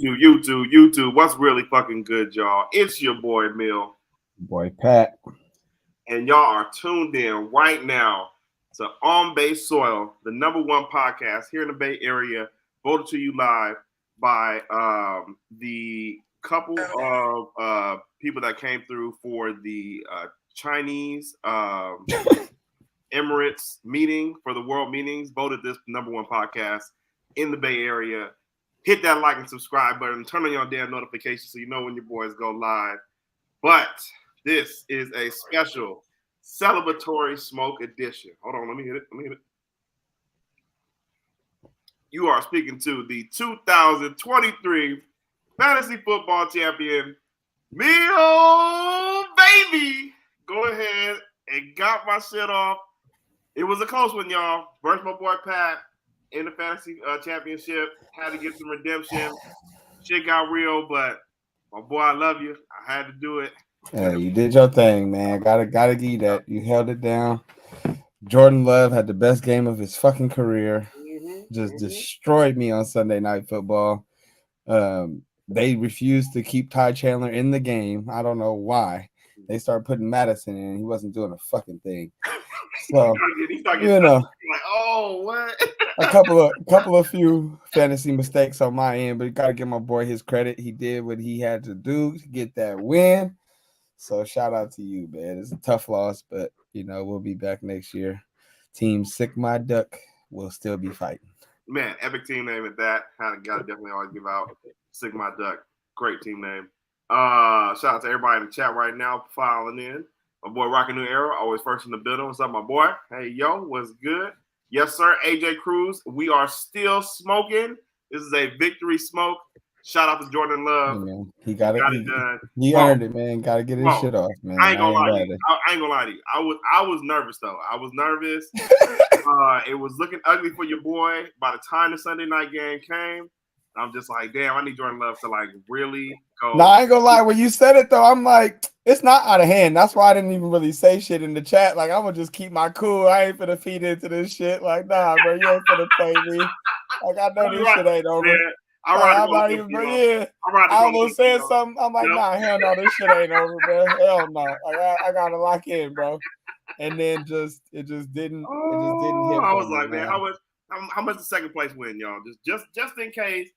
YouTube. What's really fucking good, y'all? It's your boy Mill, Boy, Pat. and y'all are tuned in right now to On Base Soil, the #1 podcast here in the Bay Area, voted to you live by the couple of people that came through for the Chinese Emirates meeting for the world meetings. Voted this #1 podcast in the Bay Area. Hit that like and subscribe button. Turn on your damn notifications so you know when your boys go live. But this is a special celebratory smoke edition. Hold on, let me hit it. You are speaking to the 2023 Fantasy Football Champion, Meal Baby. Go ahead and got my shit off. It was a close one, y'all. Versus my boy Pat in the Fantasy Championship. Had to get some redemption. Shit got real, but my boy, I love you. I had to do it. Hey, you did your thing, man. Gotta give you that. You held it down. Jordan Love had the best game of his fucking career. Just destroyed me on Sunday Night Football. They refused to keep Ty Chandler in the game. I don't know why. They started putting Madison in. He wasn't doing a fucking thing. So you know, like, oh, what? a couple of few fantasy mistakes on my end, but you gotta give my boy his credit. He did what he had to do to get that win. So shout out to you, man. It's a tough loss, but we'll be back next year. Team Sick My Duck will still be fighting. Man, epic team name at that. Gotta definitely always give out Sick My Duck. Great team name. Shout out to everybody in the chat right now filing in. My boy Rockin' New Era, always first in the building. What's up, my boy? Hey, yo, what's good? Yes, sir. AJ Cruz, we are still smoking. This is a victory smoke. Shout out to Jordan Love. Hey, he got it done. He Bro, earned it, man. Got to get his shit off, man. I ain't gonna lie to you. I was nervous though. I was nervous. It was looking ugly for your boy. By the time the Sunday night game came, I'm just like, damn, I need Jordan Love to like really go. Nah, I ain't gonna lie. When you said it though, I'm like, it's not out of hand. That's why I didn't even really say shit in the chat. Like, I'm gonna just keep my cool. I ain't finna feed into this shit. Like, nah, bro, you ain't finna play me. Like, I know this shit ain't over. Man. I'm not even, bro. Yeah, I almost said something. I'm like, nah, hell no, this shit ain't over, bro. Hell no. Like, I gotta lock in, bro. And then it just didn't hit. I was like, man, how much the second place win, y'all? Just in case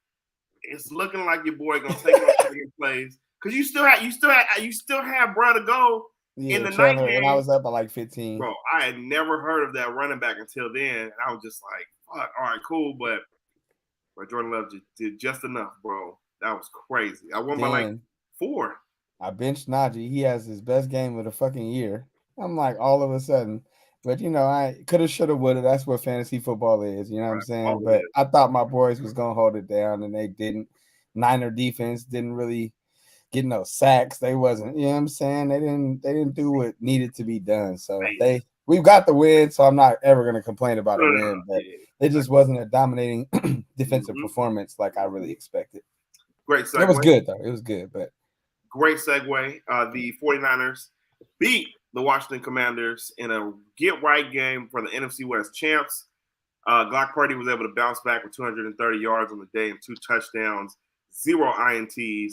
it's looking like your boy gonna take it second place because you still have bro to go in the night game. And I was up by like 15. Bro, I had never heard of that running back until then, and I was just like, fuck, all right, cool, but Jordan Love did just enough, bro. That was crazy. I won by like 4. I benched Najee. He has his best game of the fucking year. I'm like, all of a sudden. But, I coulda, shoulda, woulda. That's what fantasy football is. You know what I'm saying? But I thought my boys was going to hold it down, and they didn't. Niner defense didn't really get no sacks. They wasn't, you know what I'm saying? They didn't do what needed to be done. So we've got the win, so I'm not ever going to complain about a win. But it just wasn't a dominating defensive performance like I really expected. Great segue. It was good, though. It was good, but great segue. The 49ers beat the Washington Commanders in a get-right game for the NFC West champs. Glock Purdy was able to bounce back with 230 yards on the day and 2 touchdowns, 0 INTs.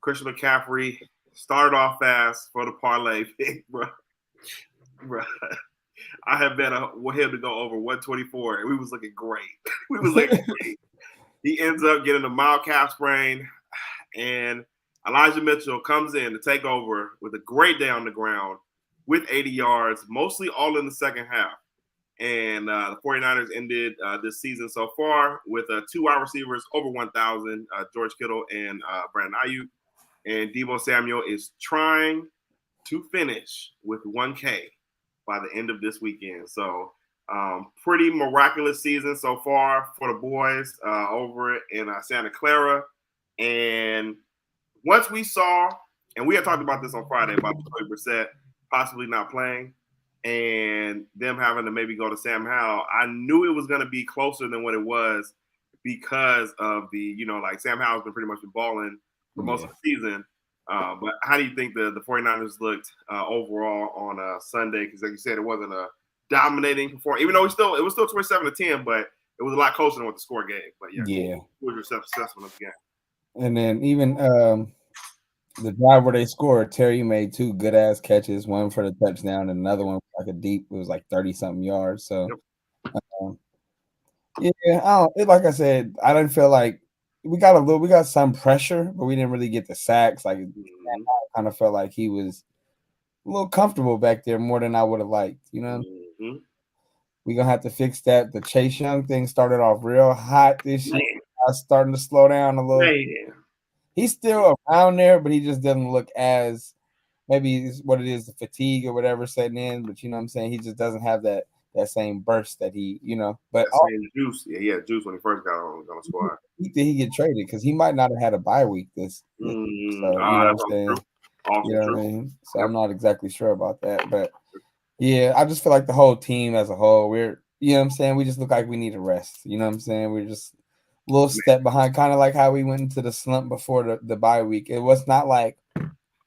Christian McCaffrey started off fast for the parlay pick, bro. I had bet him to go over 124, and we was looking great. He ends up getting a mild calf sprain, and Elijah Mitchell comes in to take over with a great day on the ground with 80 yards, mostly all in the second half. And the 49ers ended this season so far with 2 wide receivers over 1,000, George Kittle and Brandon Ayuk. And Deebo Samuel is trying to finish with 1K by the end of this weekend. So pretty miraculous season so far for the boys over in Santa Clara. And once we saw, and we had talked about this on Friday about Jacoby Brissett possibly not playing and them having to maybe go to Sam Howell, I knew it was going to be closer than what it was because of the, like Sam Howell's been pretty much balling for most of the season. But how do you think the 49ers looked overall on Sunday? Because like you said, it wasn't a dominating performance, even though it was still 27-10, but it was a lot closer than what the score gave. But yeah. What was your assessment of the game? And then even the drive where they scored, Terry made 2 good ass catches, one for the touchdown and another one like a deep. It was like 30 something yards. So Yep. um, yeah, like I said, I didn't feel like we got some pressure, but we didn't really get the sacks. Like I Mm-hmm. kind of felt like he was a little comfortable back there more than I would have liked. Mm-hmm. We're gonna have to fix that. The Chase Young thing started off real hot this year. Man, I was starting to slow down a little. man. He's still around there, but he just doesn't look as maybe it's what it is, the fatigue or whatever setting in. But you know what I'm saying? He just doesn't have that same burst that he. But That same juice. Yeah, he had juice when he first got on the squad. he get traded because he might not have had a bye week this. So you know what I'm That's also saying? true. Also You know true. what I mean? So Yep. I'm not exactly sure about that, but yeah, I just feel like the whole team as a whole, you know what I'm saying? We just look like we need a rest. You know what I'm saying? We're just a little step behind, kind of like how we went into the slump before the bye week. It was not like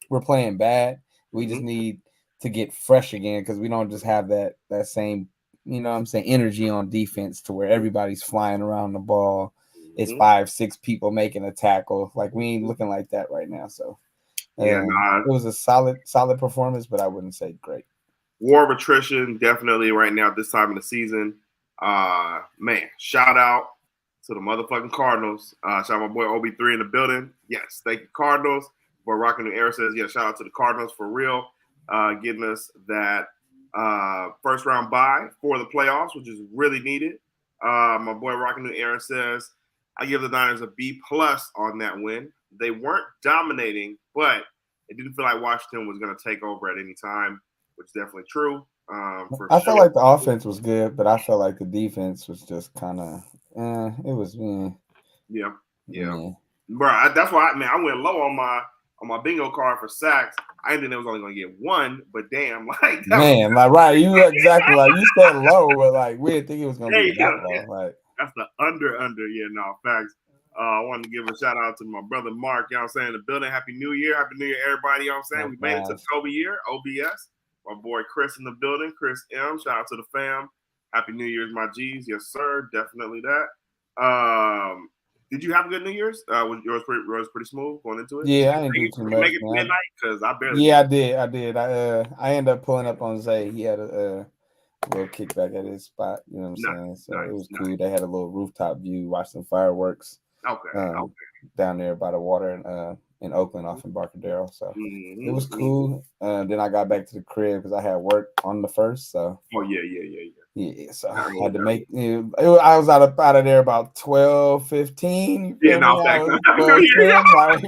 we're playing bad. We just Mm-hmm. need to get fresh again because we don't just have that same, you know what I'm saying, energy on defense to where everybody's flying around the ball. It's Mm-hmm. 5, 6 people making a tackle. Like we ain't looking like that right now. So Yeah, it was a solid performance, but I wouldn't say great. war of attrition definitely right now at this time of the season. Man, shout out to the motherfucking Cardinals. Shout out my boy OB3 in the building. Yes, thank you, Cardinals. Boy Rockin' New Era says, yeah, shout out to the Cardinals for real, getting us that first round bye for the playoffs, which is really needed. My boy Rockin' New Era says, I give the Niners a B plus on that win. They weren't dominating, but it didn't feel like Washington was going to take over at any time, which is definitely true. For I sure. felt like the offense was good, but I felt like the defense was just kind of, it was, Yeah, yeah, yeah. bro. That's why I went low on my bingo card for sacks. I didn't think it was only gonna get one, but damn, like that was Man, like right, you exactly like you said low, but like we didn't think it was gonna be that low. Like that's the under. Yeah, no facts. I wanted to give a shout out to my brother Mark. You know what I'm saying? The building. Happy New Year, everybody. You know what I'm saying? oh We made it to the gosh. Kobe year, OBS. My boy Chris in the building, Chris M. Shout out to the fam. Happy New Year's, my G's. Yes, sir. Definitely that. Did you have a good New Year's? Was yours pretty smooth going into it? Yeah, I didn't do too Did you make much, it to man. midnight? Because I barely Yeah, made I did. I ended up pulling up on Zay. He had a little kickback at his spot. You know what I'm it. Nice, saying? So it nice, was cool. nice. They had a little rooftop view, watched some fireworks Okay, um, okay. down there by the water in Oakland, off in Barcadero. So it was Mm-hmm. cool. Then I got back to the crib because I had work on the first. So Oh yeah. yeah, so Gotta I go, had to gotta go. make. I was out of there about 12:15. You Yeah, feel me? no, I thanks. was Happy New Year, 12:10. Like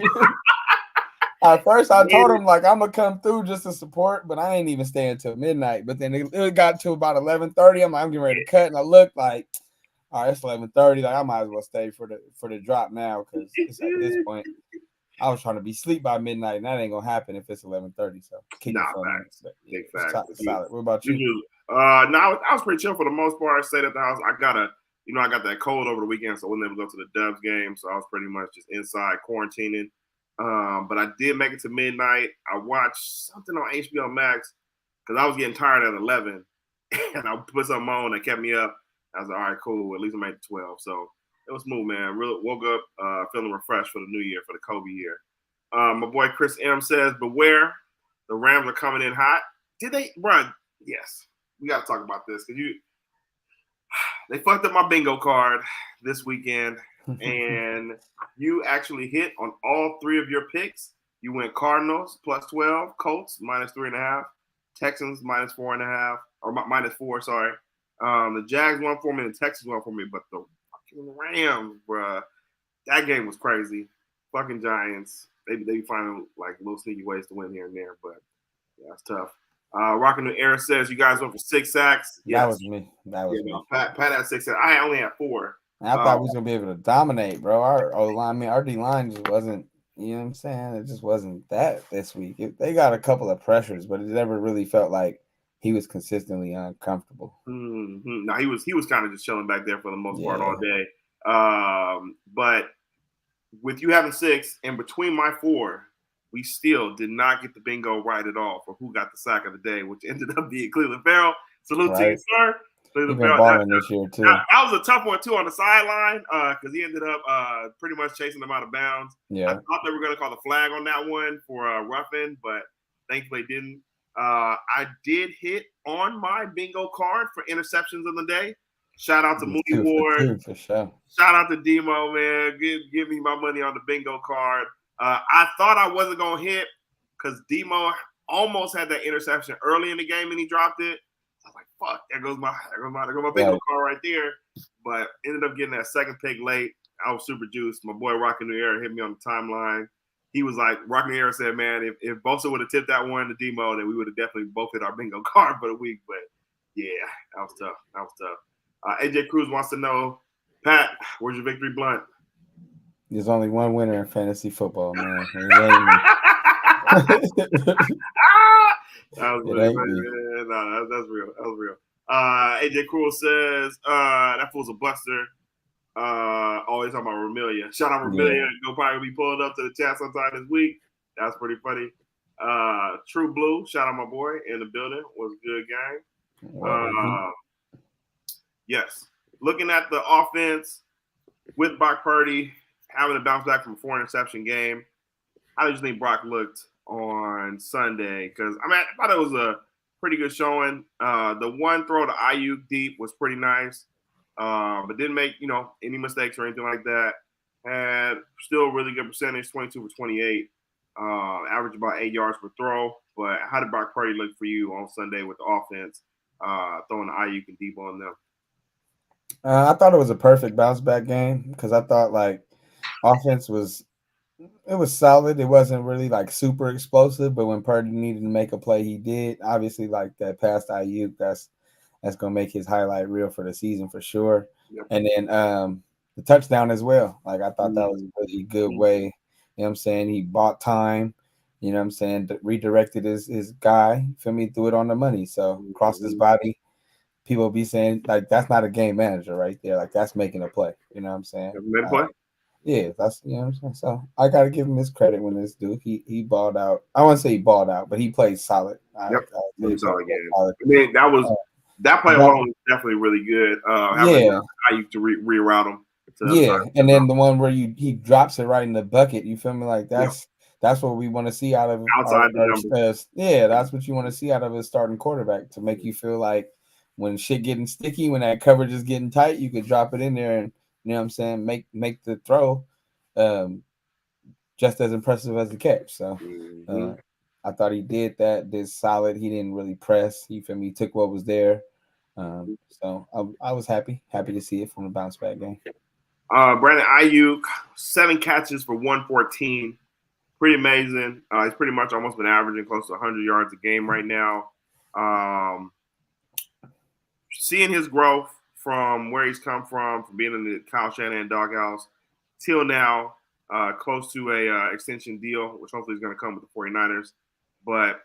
at first, I told y'all. him like I'm gonna come through just to support, but I ain't even staying until midnight. But then it got to about 11:30. I'm getting ready to cut, and I looked like, all right, it's 11:30. Like I might as well stay for the drop now because it's at this point. I was trying to be asleep by midnight, and that ain't gonna happen if it's 11:30. So kick Nah, it for a minute. facts. But yeah, Big it's facts. solid. What about you? No, I was pretty chill for the most part. I stayed at the house. I got that cold over the weekend, so I wasn't able to go to the Dubs game. So I was pretty much just inside quarantining. But I did make it to midnight. I watched something on HBO Max because I was getting tired at 11, and I put something on that kept me up. I was like, all right, cool. At least I made it 12. So it was smooth, man. Really woke up feeling refreshed for the new year, for the Kobe year. My boy Chris M says, beware, the Rams are coming in hot. Did they, bro? Yes. We got to talk about this because they fucked up my bingo card this weekend, and you actually hit on all three of your picks. You went Cardinals plus 12, Colts minus 3.5, Texans minus 4.5, or minus 4, sorry. The Jags won for me, and the Texans won for me, but the fucking Rams, bruh, that game was crazy. Fucking Giants. They find like little sneaky ways to win here and there, but yeah, it's tough. Rockin' the Air says you guys went for 6 sacks. That Yes. was me. That was Yeah, me. no, Pat had 6 sacks. I only had 4. I thought we was gonna be able to dominate, bro. Our O line, I mean, our D line just wasn't. You know what I'm saying? It just wasn't that this week. They got a couple of pressures, but it never really felt like he was consistently uncomfortable. Mm-hmm. No, he was kind of just chilling back there for the most part all Yeah, day. But with you having 6 and between my 4, we still did not get the bingo right at all for who got the sack of the day, which ended up being Cleveland Farrell. Salute to you, right. sir. He been balling this year too. That was a tough one too on the sideline because he ended up pretty much chasing them out of bounds. I Yeah. thought they were going to call the flag on that one for roughing, but thankfully didn't. I did hit on my bingo card for interceptions of the day. Shout out to Moody Two Ward. for 2 for sure. Shout out to Demo, man. Give me my money on the bingo card. I thought I wasn't going to hit because Demo almost had that interception early in the game and he dropped it. I was like, fuck, there goes my bingo card right there. But ended up getting that second pick late. I was super juiced. My boy Rockin' New Era hit me on the timeline. He was like, Rockin' New Era said, man, if Bosa would have tipped that one to Demo, then we would have definitely both hit our bingo card for the week. But yeah, that was tough. AJ Cruz wants to know, Pat, where's your victory blunt? There's only one winner in fantasy football, man. It ain't me. That was really, man. No, that's real. That was real. AJ Cruz says that fool's a buster. Always talking about Ramilia. Shout out Ramilia. Yeah. Go probably be pulled up to the chat sometime this week. That's pretty funny. True Blue. Shout out my boy in the building. Was a good game. Yes. Looking at the offense with Brock Purdy having to bounce back from a 4 interception game. I just think Brock looked on Sunday because I thought it was a pretty good showing. The one throw to Ayuk deep was pretty nice, but didn't make any mistakes or anything like that. Had still really good percentage, 22 for 28, average about 8 yards per throw. But how did Brock Purdy look for you on Sunday with the offense throwing the Ayuk and deep on them? I thought it was a perfect bounce back game because I thought offense was solid. It wasn't really super explosive, but when Purdy needed to make a play, he did. Obviously, that pass to Ayuk, that's gonna make his highlight reel for the season for sure. Yep. And then the touchdown as well. I thought that was a really good way. You know what I'm saying? He bought time. You know what I'm saying? Redirected his guy. Feel me? Threw it on the money. So crossed his body. People be saying that's not a game manager right there. That's making a play. You know what I'm saying? Made a play. Yeah, that's what I'm saying. So I gotta give him his credit when this dude he balled out. I won't say he balled out, but he played solid. Yep, solid game. That play alone was definitely really good. How you to reroute him. And then the one where he drops it right in the bucket. You feel me? That's what we want to see out of outside that's what you want to see out of a starting quarterback to make you feel like when shit getting sticky, when that coverage is getting tight, you could drop it in there and you know what I'm saying, make the throw just as impressive as the catch. So I thought he did solid. He didn't really press. He took what was there. So I was happy to see it from the bounce back game. Brandon Ayuk, 7 catches for 114. Pretty amazing. He's pretty much almost been averaging close to 100 yards a game right now. Seeing his growth from where he's come from being in the Kyle Shanahan doghouse till now, close to a extension deal, which hopefully is going to come with the 49ers. But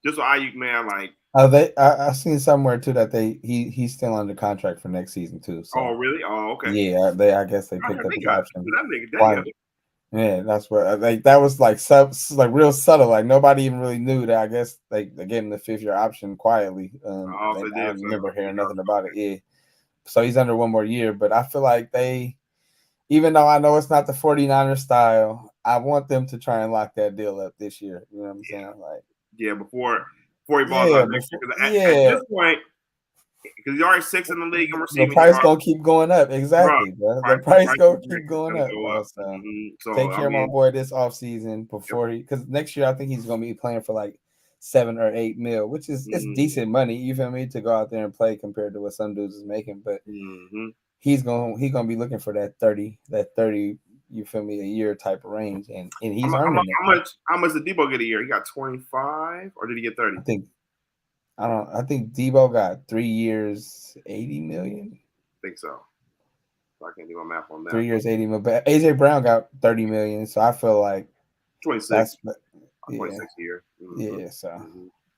just with Ayuk, man, I seen somewhere too that he's still under contract for next season too. So. Oh really? Oh okay. Yeah, I guess they picked up his option. That nigga, yeah, that's what that was real subtle. Nobody even really knew that. I guess they gave him the 5th-year option quietly. I don't remember hearing nothing about it. Yeah. So he's under one more year, but I feel like even though I know it's not the 49ers style, I want them to try and lock that deal up this year. You know what I'm saying? Before he balls out next year. At this point, because he's already 6th in the league and receiving. The price gonna keep going up. Exactly, bro. The price gonna keep going up. So take care of my boy this offseason before because next year I think he's gonna be playing for 7 or 8 mil, which is it's decent money. You feel me? To go out there and play compared to what some dudes is making, but he's gonna be looking for that 30. You feel me? A year type of range, and he's earning it. How much did Debo get a year? He got 25, or did he get 30? I think Debo got 3 years, 80 million. I think so. I can't do my math on that. 3 years, 80 million. But AJ Brown got 30 million, so I feel like 26. 26 a year. Yeah, so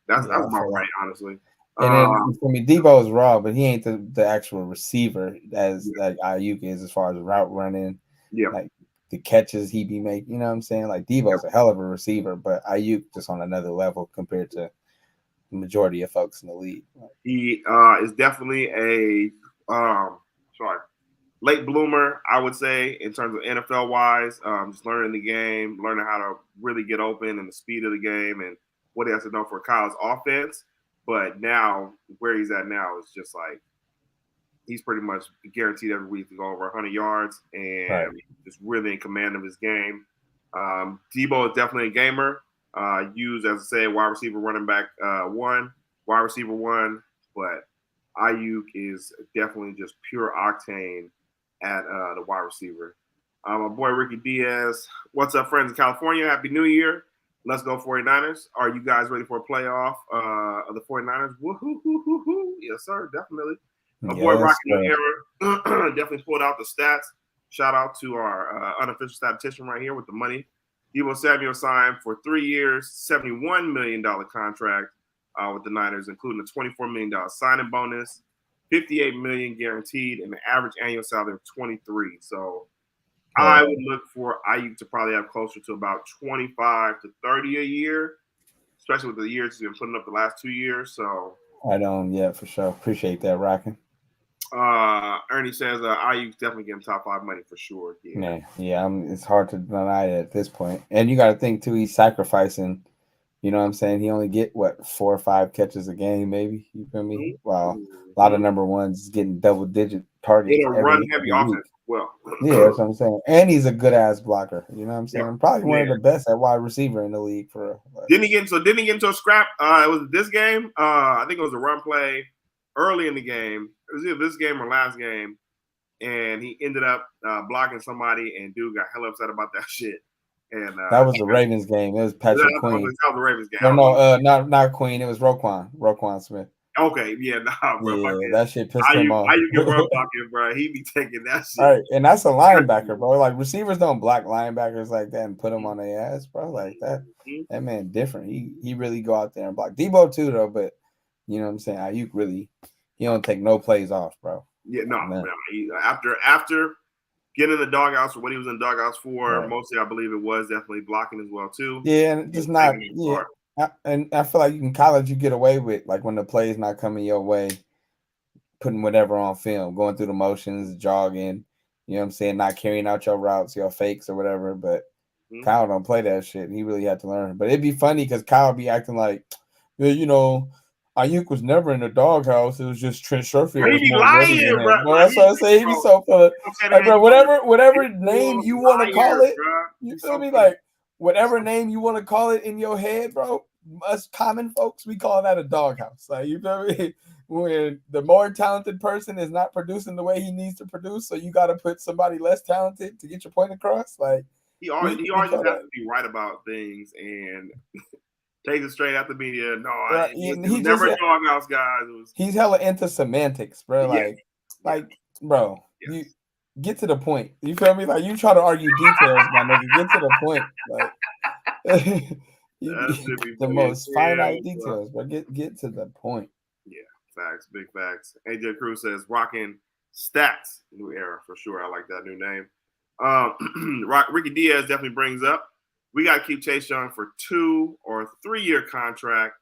that's about right, honestly. And then for me, Debo is raw, but he ain't the actual receiver as Ayuk is as far as route running. Yeah. The catches he be making, you know what I'm saying? Debo's a hell of a receiver, but Ayuk just on another level compared to the majority of folks in the league. He is definitely a sorry, late bloomer, I would say, in terms of NFL wise. Just learning the game, learning how to really get open and the speed of the game and what he has to know for Kyle's offense. But now, where he's at now is just like he's pretty much guaranteed every week to go over 100 yards and just really in command of his game. Debo is definitely a gamer. Used, as I said, wide receiver, running back one, wide receiver one. But Ayuk is definitely just pure octane at the wide receiver. My boy Ricky Diaz. What's up, friends in California? Happy New Year. Let's go 49ers. Are you guys ready for a playoff of the 49ers? Woo-hoo-hoo-hoo-hoo. Yes, sir. Definitely. My boy Rocky New Era definitely pulled out the stats. Shout out to our unofficial statistician right here with the money. Debo Samuel signed for 3 years, $71 million contract with the Niners, including a $24 million signing bonus, $58 million guaranteed, and an average annual salary of $23. So I would look for Ayuk to probably have closer to about 25 to 30 a year, especially with the years he's been putting up the last 2 years. So I don't, yeah, for sure. Appreciate that, Rockin'. Ernie says Ayuk's definitely getting top 5 money for sure. Yeah. It's hard to deny it at this point. And you got to think too, he's sacrificing. You know what I'm saying? He only get 4 or 5 catches a game, maybe. You feel me? Mm-hmm. Wow, a lot of number ones getting double-digit targets. It'll run heavy offense. Well, yeah, that's what I'm saying. And he's a good ass blocker. You know what I'm saying? Yeah. Probably one of the best at wide receiver in the league for. Didn't he get into a scrap? It was this game. I think it was a run play early in the game. It was either this game or last game, and he ended up blocking somebody, and dude got hella upset about that shit. And that was the Ravens game. It was Patrick Queen. That was the Ravens game. No, not Queen. It was Roquan Smith. Okay, yeah, bro. Yeah, that shit pissed him off. How you get run blocking, bro? He be taking that shit. All right, and that's a linebacker, bro. Like receivers don't block linebackers like that and put them on their ass, bro. Like that. That man different. He really go out there and block. Debo too, though. But you know what I'm saying? Ayuk really, he don't take no plays off, bro. Yeah, no. After getting in the doghouse for what he was in the doghouse for, mostly I believe it was definitely blocking as well too. Yeah, and just not. Yeah. And I feel like in college you get away with like when the play is not coming your way, putting whatever on film, going through the motions, jogging, you know what I'm saying, not carrying out your routes, your fakes or whatever. But Kyle don't play that shit. He really had to learn. But it'd be funny because Kyle be acting like, you know, Ayuk was never in the doghouse. It was just Trent Sherfield. He be lying, bro. That's what I say. He be so fun. Like, bro, whatever name you want to call it, you feel me? Like, whatever name you want to call it in your head, bro. Us common folks, we call that a doghouse. Like, you feel me? When the more talented person is not producing the way he needs to produce, so you got to put somebody less talented to get your point across. Like, he always has to be right about things and take it straight out the media. No, he never a doghouse, guys. He's hella into semantics, bro. Like, bro, you get to the point. You feel me? Like, you try to argue details, my nigga. Get to the point. Like. The most finite details, but get to the point. Yeah, facts, big facts. AJ Cruz says rocking stats, new era for sure. I like that new name. Ricky Diaz definitely brings up. We got to keep Chase Young for 2 or 3 year contract.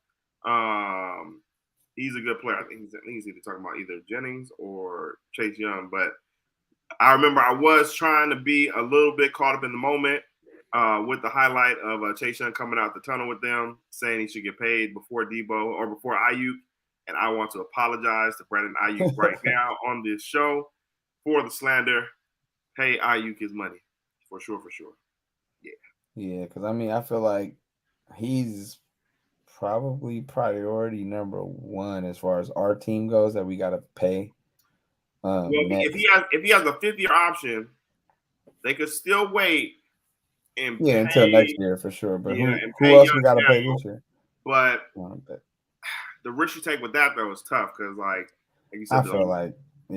He's a good player. I think he's either talking about either Jennings or Chase Young. But I remember I was trying to be a little bit caught up in the moment. With the highlight of Chase Young coming out the tunnel with them, saying he should get paid before Debo or before Ayuk. And I want to apologize to Brandon Ayuk right now on this show for the slander. Pay Ayuk his money. For sure. Yeah. Yeah, because, I mean, I feel like he's probably priority number 1 as far as our team goes that we got to pay. Well, if he has a 5th-year option, they could still wait. Until next year for sure. But who else we got to pay this year? But the risk you take with that though is tough because, like you said, I feel like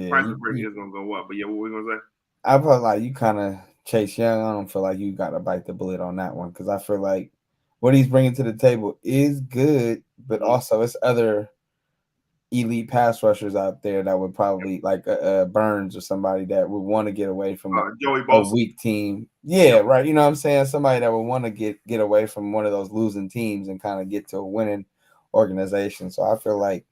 price of brick is gonna go up. But what were we gonna say? I feel like you kind of Chase Young. I don't feel like you got to bite the bullet on that one because I feel like what he's bringing to the table is good, but also it's other elite pass rushers out there that would probably like Burns or somebody that would want to get away from a weak team. Yeah, right. You know what I'm saying? Somebody that would want to get away from one of those losing teams and kind of get to a winning organization. So I feel like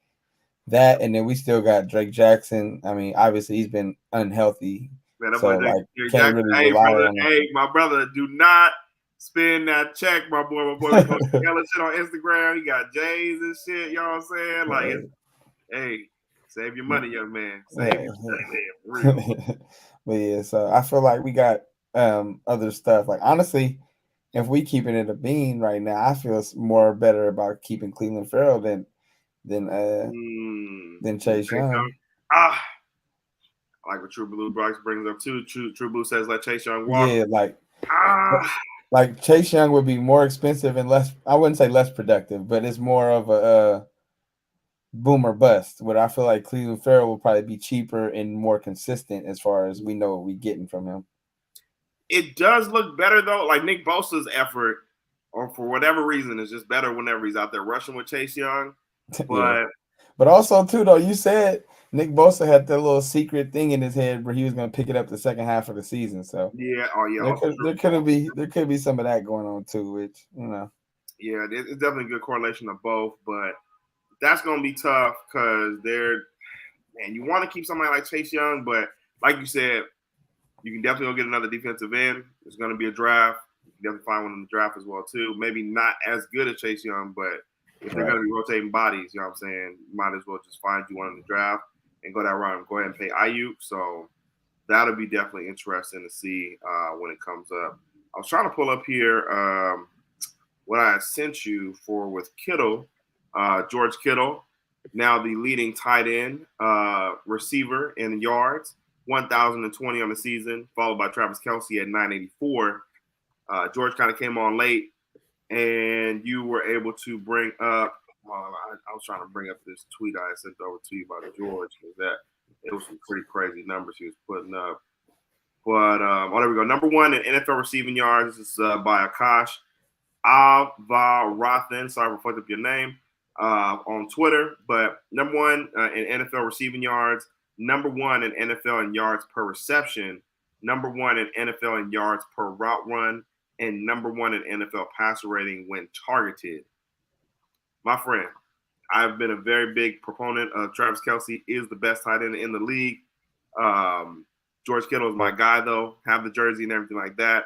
that, and then we still got Drake Jackson. I mean, obviously he's been unhealthy, Man, that boy so like Drake can't Jackson. really Hey, rely brother. on him. Hey, my brother, do not spend that check, my boy. My boy was posting hella shit on Instagram. He got J's and shit. You know what I'm saying? Like, hey, save your money, young man. Save your money, man. For real. But yeah, so I feel like we got other stuff. Like honestly, if we keeping it a bean right now, I feel more better about keeping Cleveland Farrell than Chase Young. Ah, I like what True Blue Bryce brings up too. True Blue says let Chase Young walk. Yeah, like Chase Young would be more expensive and less. I wouldn't say less productive, but it's more of a boom or bust. Where I feel like Cleveland Farrell will probably be cheaper and more consistent as far as we know what we're getting from him. It does look better though. Like Nick Bosa's effort, or for whatever reason, is just better whenever he's out there rushing with Chase Young. But yeah. But also too though, you said Nick Bosa had that little secret thing in his head where he was going to pick it up the second half of the season. So yeah, there could be some of that going on too, which yeah, it's definitely a good correlation of both, but that's going to be tough because you want to keep somebody like Chase Young, but like you said, you can definitely go get another defensive end. There's going to be a draft. You can definitely find one in the draft as well too. Maybe not as good as Chase Young, but if they're going to be rotating bodies, you know what I'm saying, you might as well just find you one in the draft and go that route and go ahead and pay Ayuk. So that'll be definitely interesting to see when it comes up. I was trying to pull up here what I sent you with Kittle, George Kittle, now the leading tight end receiver in yards, 1,020 on the season, followed by Travis Kelce at 984. George kind of came on late, and you were able to bring up. I was trying to bring up this tweet I sent over to you about George because it was some pretty crazy numbers he was putting up. But there we go. Number one in NFL receiving yards. This is by Akash Avarathan. Sorry for fucking up your name on Twitter. But number one in NFL receiving yards. Number one in NFL in yards per reception. Number one in NFL in yards per route run. And number one in NFL passer rating when targeted. My friend, I've been a very big proponent of Travis Kelce is the best tight end in the league. George Kittle is my guy, though. Have the jersey and everything like that.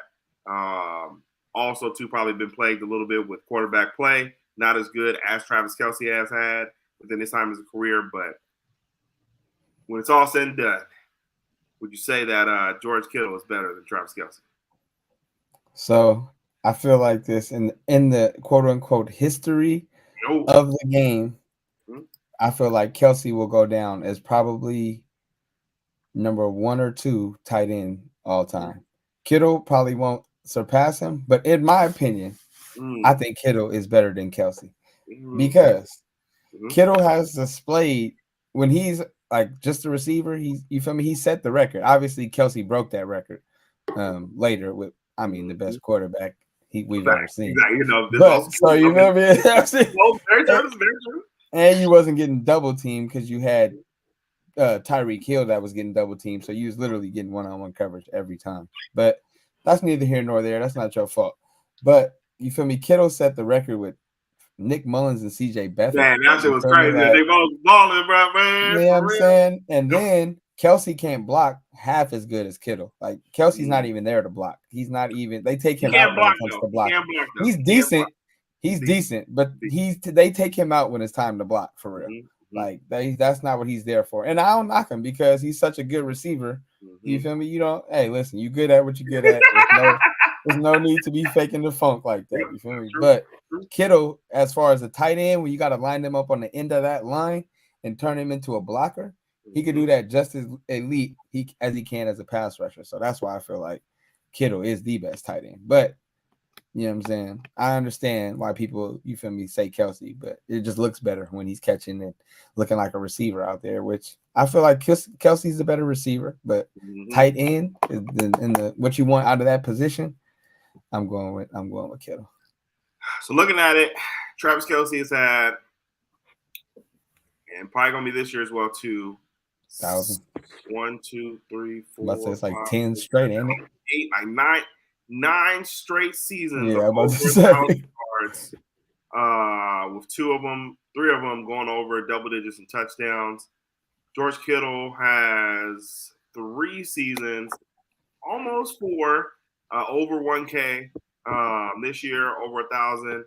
Also, too, probably been plagued a little bit with quarterback play. Not as good as Travis Kelce has had within his time as a career. But when it's all said and done, would you say that George Kittle is better than Travis Kelce? So I feel like this in the quote unquote history of the game. I feel like Kelce will go down as probably number 1 or 2 tight end all time. Kittle probably won't surpass him, but in my opinion, I think Kittle is better than Kelce because Kittle has displayed when he's like just a receiver. You feel me? He set the record. Obviously, Kelce broke that record later with the best quarterback we've ever seen. Exactly. You know, but so you know what I mean? And you wasn't getting double teamed because you had Tyreek Hill that was getting double teamed, so you was literally getting one-on-one coverage every time. But that's neither here nor there. That's not your fault. But you feel me? Kittle set the record with Nick Mullins and CJ Beathard. Man, that shit was crazy. They both balling, bro, man. You know what I'm saying? And then Kelce can't block half as good as Kittle. Like Kelsey's not even there to block. He's not even. They take him out when it comes to blocking. He's decent. He's decent, but they take him out when it's time to block for real. Like that's not what he's there for. And I don't knock him because he's such a good receiver. You feel me? You don't. Hey, listen, you good at what you good at. There's no need to be faking the funk like that. You feel me? But Kittle, as far as a tight end, when you got to line them up on the end of that line and turn him into a blocker, he could do that just as elite as he can as a pass rusher. So that's why I feel like Kittle is the best tight end. But you know what I'm saying? I understand why people, you feel me, say Kelce, but it just looks better when he's catching and looking like a receiver out there, which I feel like Kelsey's a better receiver, but tight end in the what you want out of that position, I'm going with Kittle. So looking at it, Travis Kelce has had, and probably gonna be this year as well too. 1,000. 1, 2, 3, 4. It's like 10 straight, ain't it? 8, like 9 straight seasons of over 1,000 yards. With 2 of them 3 of them going over double digits in touchdowns. George Kittle has 3 seasons, almost 4, over 1K. This year, over 1,000.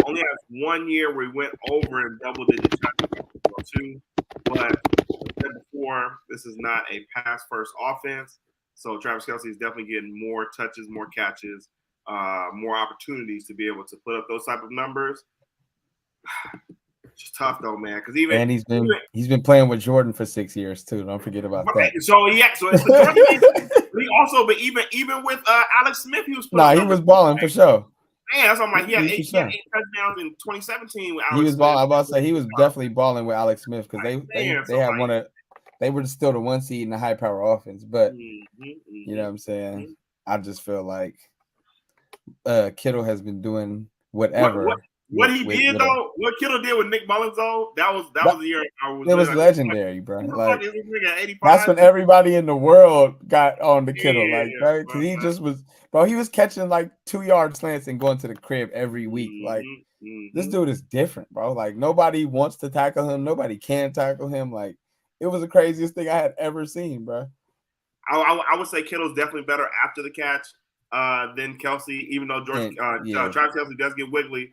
Only has 1 year where he went over in double digit touchdowns, 2. But as I said before, this is not a pass first offense. So Travis Kelce is definitely getting more touches, more catches, more opportunities to be able to put up those type of numbers. It's just tough though, man. Because he's been playing with Jordan for 6 years too. Don't forget about that. So it's the Jordan. He also, but even with Alex Smith, he was. He was balling for sure. Man, that's what I'm like. He had 8 touchdowns in 2017 with Alex. He was balling. I'm about to say he was definitely balling with Alex Smith because they had one of. They were still the 1 seed in the high power offense, but you know what I'm saying. I just feel like Kittle has been doing whatever. What Kittle did with Nick Mullins though, that was the year it was legendary, bro. Like that's when everybody in the world got on the Kittle, right? Because he just was, bro. He was catching like 2-yard slants and going to the crib every week. Like this dude is different, bro. Like nobody wants to tackle him, nobody can tackle him. Like it was the craziest thing I had ever seen, bro. I would say Kittle's definitely better after the catch than Kelce, even though Travis Kelce does get wiggly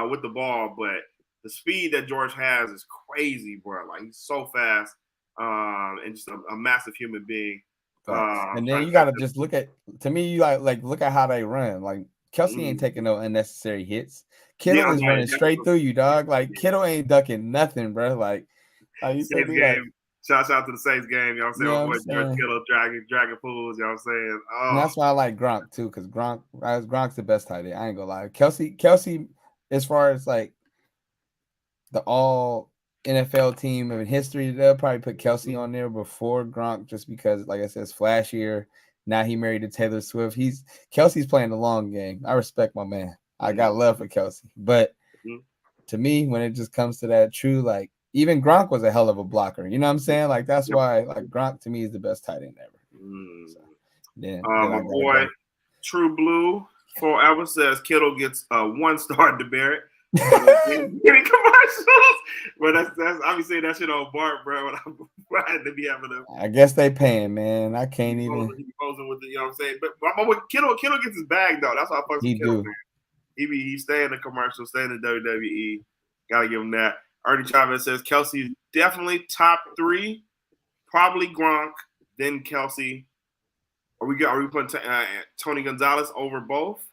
with the ball, but the speed that George has is crazy, bro. Like he's so fast and just a massive human being. And then you got to just look at, to me, you look at how they run. Like Kelce ain't taking no unnecessary hits. Kittle is running straight through you, dog. Like Kittle ain't ducking nothing, bro. Like you Saints game. Shouts out to the Saints game. You know what I'm saying? George Kittle dragging fools. You know what I'm saying? Oh. And that's why I like Gronk too, because Gronk's the best tight end. I ain't gonna lie. Kelce, as far as like the all NFL team in history, they'll probably put Kelce on there before Gronk, just because, like I said, it's flashier. Now he married to Taylor Swift. Kelce's playing the long game. I respect my man. I got love for Kelce, but to me, when it just comes to that true, like even Gronk was a hell of a blocker. You know what I'm saying? Like that's why, like Gronk to me is the best tight end ever. So, then my boy, True Blue Forever says Kittle gets 1 star to Barrett. Getting commercials, but that's I be saying that shit on Bart, bro. I had to be having them. I guess they paying, man. I can't even. He posing with the, you know what I'm saying. But Kittle gets his bag though. That's why I fuck with Kittle, man. He stay in the commercial, stay in the WWE. Gotta give him that. Ernie Chavez says Kelce is definitely top 3, probably Gronk, then Kelce. Are we putting Tony Gonzalez over both?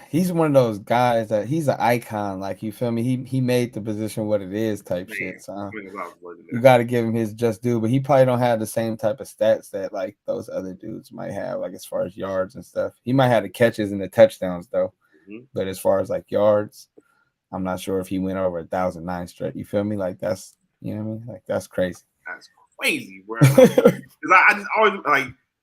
He's one of those guys that he's an icon. Like you feel me? He made the position what it is type shit. So you got to give him his just due. But he probably don't have the same type of stats that like those other dudes might have. Like as far as yards and stuff, he might have the catches and the touchdowns though. But as far as like yards, I'm not sure if he went over 1,009 straight. You feel me? Like that's, you know what I mean? Like that's crazy. That's crazy, bro. Because I just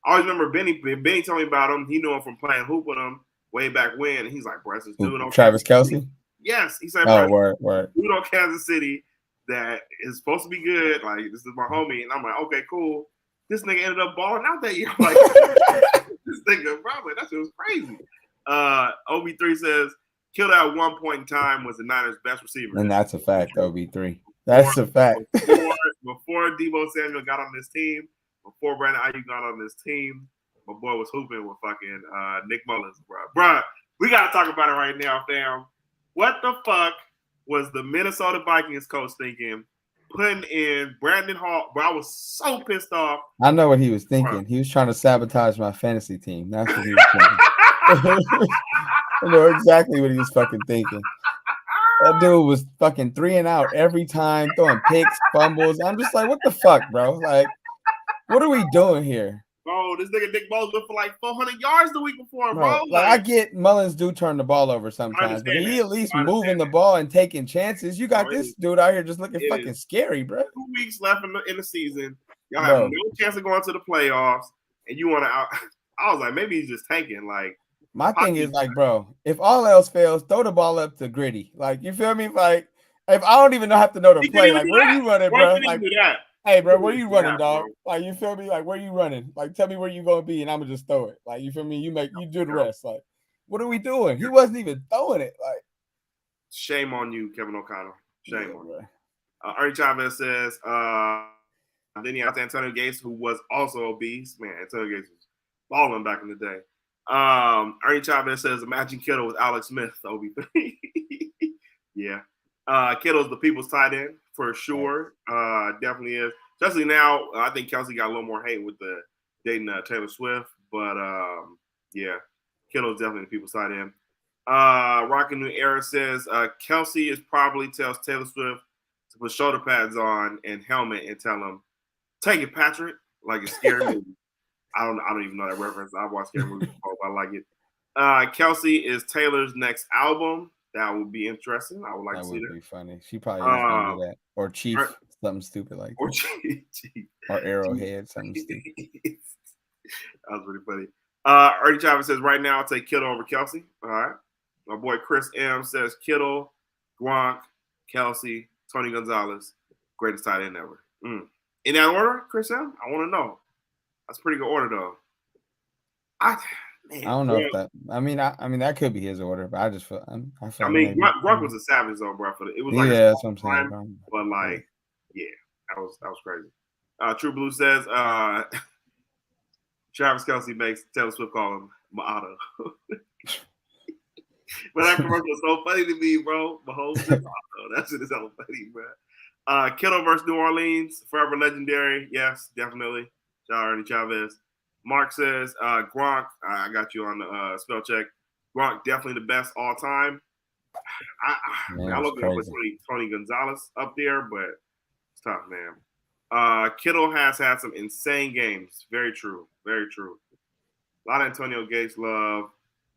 always remember Benny told me about him. He knew him from playing hoop with him way back when. And he's like, bro, this dude on Travis Kelce? Yes. He said, oh, word. Dude on Kansas City that is supposed to be good. Like, this is my homie. And I'm like, okay, cool. This nigga ended up balling out that year. Like, this nigga, bro, like, that shit was crazy. OB3 says, Kittle at one point in time was the Niners' best receiver. And that's a fact, OB3. That's a fact. Before Deebo Samuel got on this team, before Brandon Ayuk got on this team, my boy was hooping with fucking Nick Mullins, bro. Bruh, we got to talk about it right now, fam. What the fuck was the Minnesota Vikings coach thinking putting in Brandon Hall? Bro, I was so pissed off. I know what he was thinking. Bro. He was trying to sabotage my fantasy team. That's what he was thinking. I know exactly what he was fucking thinking. That dude was fucking 3 and out every time, throwing picks, fumbles. I'm just like, what the fuck, bro? Like, what are we doing here? Bro, this nigga Nick Mullins went for like 400 yards the week before, bro. Like, I get Mullins do turn the ball over sometimes, but he at least moving the ball and taking chances. You got this dude out here just looking fucking scary, bro. 2 weeks left in the season. Y'all have no chance of going to the playoffs, and you want to out. I was like, maybe he's just tanking. Like, my thing is like, bro, if all else fails, throw the ball up to Gritty. Like, you feel me? Like, if I don't even have to know the play, like, where you running, bro? Like, hey, bro, where you running, dog? Like, you feel me? Like, where you running? Like, tell me where you gonna be, and I'm gonna just throw it. Like, you feel me? You do the rest. Like, what are we doing? He wasn't even throwing it. Like, Shame on you, Kevin O'Connell. Shame on you. Bro. Ernie Chavez says, then you have Antonio Gates, who was also obese. Man, Antonio Gates was balling back in the day. Ernie Chavez says, imagine Kittle with Alex Smith, OB3. Yeah. Kittle's the people's tight end for sure. Definitely is. Especially now, I think Kelsey got a little more hate with the dating Taylor Swift. But yeah, Kittle's definitely the people's tight end. Rockin' New Era says Kelsey is probably tells Taylor Swift to put shoulder pads on and helmet and tell him, take it, Patrick, like a scary movie. I don't even know that reference. I've watched scary movies before, but I like it. Kelsey is Taylor's next album. That would be interesting. I would like to see that. That would be funny. She probably is gonna do that. Or Chief, something stupid like or that. Chief. Or Arrowhead, something stupid. That was pretty funny. Ernie Chavez says, right now, I'll take Kittle over Kelsey. All right. My boy Chris M says Kittle, Gronk, Kelsey, Tony Gonzalez, greatest tight end ever. In that order, Chris M? I want to know. That's a pretty good order, though. I don't know if that. I mean, that could be his order, but I just feel. I mean, Gronk was a savage though, bro. It was like that's what I'm saying, bro. But like, yeah, that was crazy. True Blue says, Travis Kelsey makes Taylor Swift call him Ma'ato. But that commercial is so funny to me, bro. Mahomes and Ma'ato. That shit is so funny, bro. Kittle versus New Orleans, forever legendary. Yes, definitely. Shout out Ernie Chavez. Mark says, Gronk, I got you on the spell check. Gronk, definitely the best all time. I look at Tony Gonzalez up there, but it's tough, man. Kittle has had some insane games. Very true. Very true. A lot of Antonio Gates love.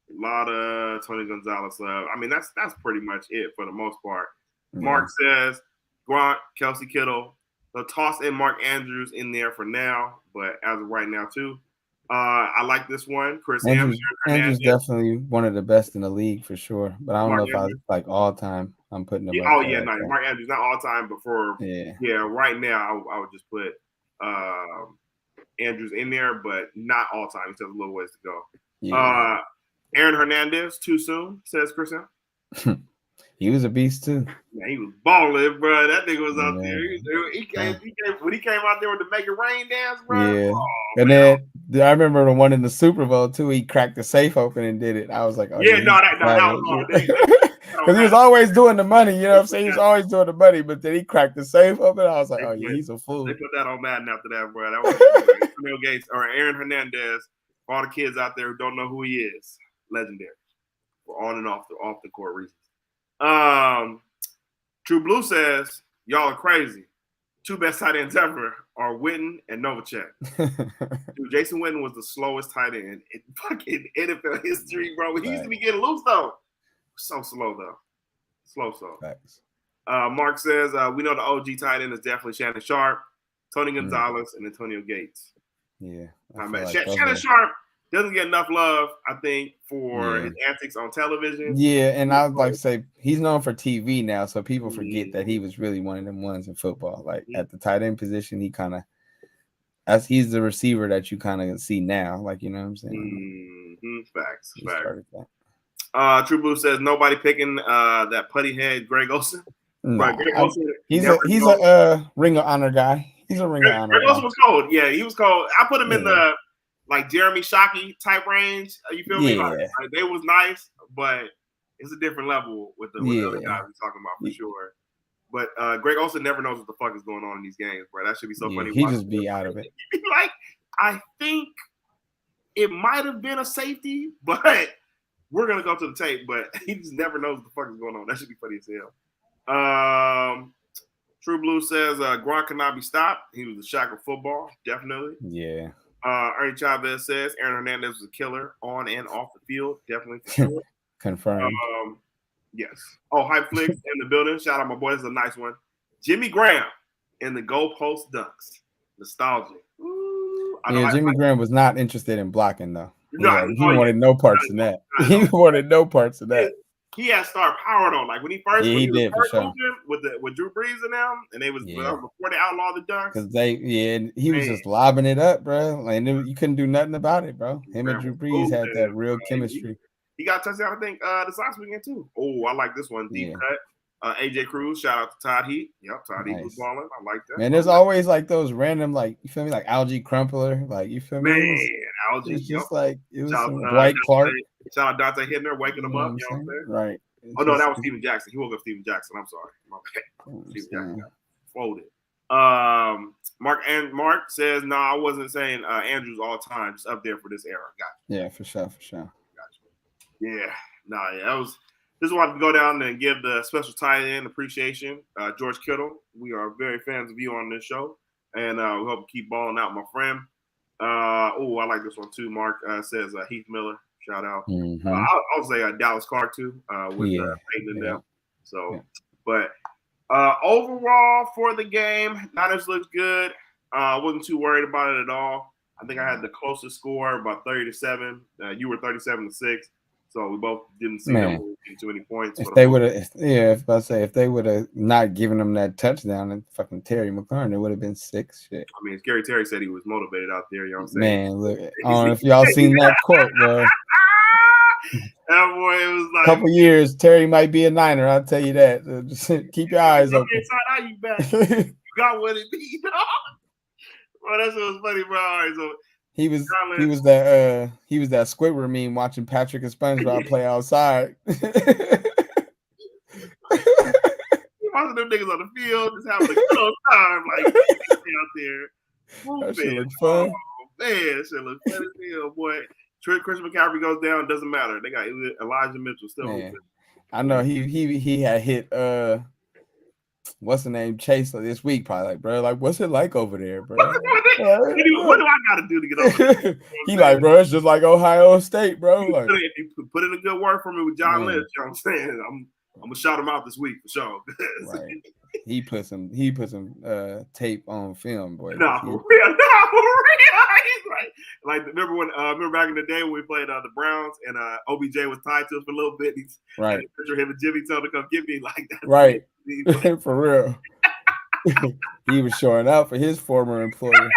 A lot of Tony Gonzalez love. I mean, that's pretty much it for the most part. Yeah. Mark says, Gronk, Kelsey Kittle. They'll toss in Mark Andrews in there for now, but as of right now, too. I like this one. Chris Andrews definitely one of the best in the league for sure. But I don't know if I like all time. I'm putting him. Mark Andrews not all time, but for right now I would just put Andrews in there, but not all time. He still has a little ways to go. Yeah. Aaron Hernandez too soon, says Chris. He was a beast too. Yeah, he was balling, bro. That nigga was out there. He came when he came out there with the Make It Rain dance, bro. Yeah. And then I remember the one in the Super Bowl too. He cracked the safe open and did it. I was like, that was because he was always doing the money. You know what I'm saying? He was always doing the money, but then he cracked the safe open. I was like, he's a fool. They put that on Madden after that, bro. That was Bill Gates or Aaron Hernandez. For all the kids out there who don't know who he is, legendary for on and off the court reasons. True Blue says, y'all are crazy. Two best tight ends ever are Witten and Novacek. Dude, Jason Witten was the slowest tight end in fucking NFL history, bro. He used to be getting loose, though. So slow, though. Slow. Thanks. Mark says, we know the OG tight end is definitely Shannon Sharp, Tony Gonzalez, and Antonio Gates. Yeah. Shannon Sharp doesn't get enough love, I think, for his antics on television. Yeah, and I would like to say he's known for TV now, so people forget that he was really one of them ones in football. Like at the tight end position, he's the receiver that you kind of see now. Like, you know what I'm saying? Facts. True Blue says nobody picking that putty head Greg Olsen. No, he's a Ring of Honor guy. He's a Ring of Honor. Greg Olsen was cold. Yeah, he was cold. I put him in the like Jeremy Shockey type range. You feel me? Like, they was nice, but it's a different level with the other guys we're talking about for sure. But Greg Olsen never knows what the fuck is going on in these games, bro. That should be so funny. He just be out of it. Like, I think it might have been a safety, but we're gonna go to the tape. But he just never knows what the fuck is going on. That should be funny as hell. True Blue says Gronk cannot be stopped. He was the shock of football, definitely. Yeah. Ernie Chavez says Aaron Hernandez was a killer on and off the field, definitely for sure. Confirmed. Yes. Oh, Hype Flicks in the building. Shout out my boy. This is a nice one. Jimmy Graham in the goalpost dunks. Nostalgia. Jimmy Graham was not interested in blocking though. He wanted no parts in that. He wanted no parts of that. He had star power though. Like when he first, sure. with Drew Brees and them, and they was before they outlawed the dunks. Because he was just lobbing it up, bro. Like you couldn't do nothing about it, bro. Him and Drew Brees had that real chemistry. He got a touchdown, I think, this last weekend too. Oh, I like this one. Deep cut. AJ Cruz, shout out to Todd Heat. Yep, Todd Heat was balling. I like that. Man, there's always like those random, like, you feel me, like Algie Crumpler, like, you feel me? Man, Algie. It's just like it was shout some out, Dwight Clark. Shout out Dante hitting there, waking him up. You know what I'm saying? Right. Oh no, that was Steven Jackson. He woke up Steven Jackson. I'm sorry. My bad. Steven Jackson got folded. Mark says, no, I wasn't saying Andrews all time, just up there for this era. Gotcha. Yeah, for sure. Gotcha. Yeah, that was. Just wanted to go down and give the special tight end appreciation, George Kittle. We are very fans of you on this show, and we hope you keep balling out, my friend. I like this one too. Mark says Heath Miller. Shout out. Mm-hmm. I'll say Dallas Clark too, with Peyton and them. So, but overall for the game, Niners looked good. Wasn't too worried about it at all. I think I had the closest score, about 30-7. You were 37-6. So we both didn't see them getting too many points. If they would have, if they would have not given them that touchdown and fucking Terry McLaurin, it would have been 6. Shit. I mean, Scary Terry said he was motivated out there. You know what I'm saying? Man, look, I don't know if y'all seen that quote, bro. That boy, it was like a couple years, Terry might be a Niner. I'll tell you that. Just keep your eyes open. You got what it be, dog. Bro, that shit was funny, bro. All right, so. He was that Squidward meme watching Patrick and SpongeBob play outside. Watching them niggas on the field, just having a good old time, like out there. That shit look fun. Man, that shit look fun as hell, boy. Chris McCaffrey goes down, doesn't matter. They got Elijah Mitchell still open. I know he had hit what's the name, Chase, this week, probably like, bro, like, what's it like over there, bro? What do I gotta do to get over there? He like, bro, it's just like Ohio State, bro. Like, if you put in a good word for me with John Lynch, you know what I'm saying? I'm gonna shout him out this week for sure. Right. He put some tape on film, boy. No, for real. He's like remember back in the day when we played the Browns and OBJ was tied to us for a little bit. Right. Picture him and Jimmy told to come get me like that. Right. For real. He was showing out for his former employer.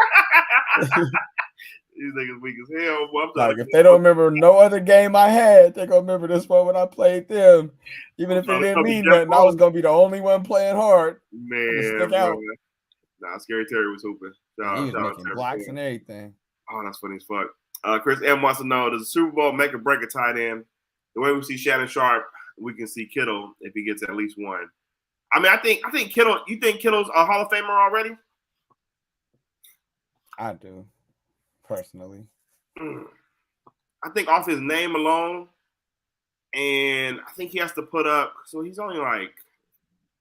These niggas weak as hell. Boy, like if they don't remember no other game I had, they gonna remember this one when I played them. Even if it didn't mean nothing, I was gonna be the only one playing hard. Man, stick out. Nah, Scary Terry was hooping. He was making blocks and everything. Oh, that's funny as fuck. Chris M wants to know: does the Super Bowl make or break a tight end? The way we see Shannon Sharp, we can see Kittle if he gets at least one. I mean, I think Kittle. You think Kittle's a Hall of Famer already? I do, personally. I think off his name alone, and I think he has to put up. So he's only like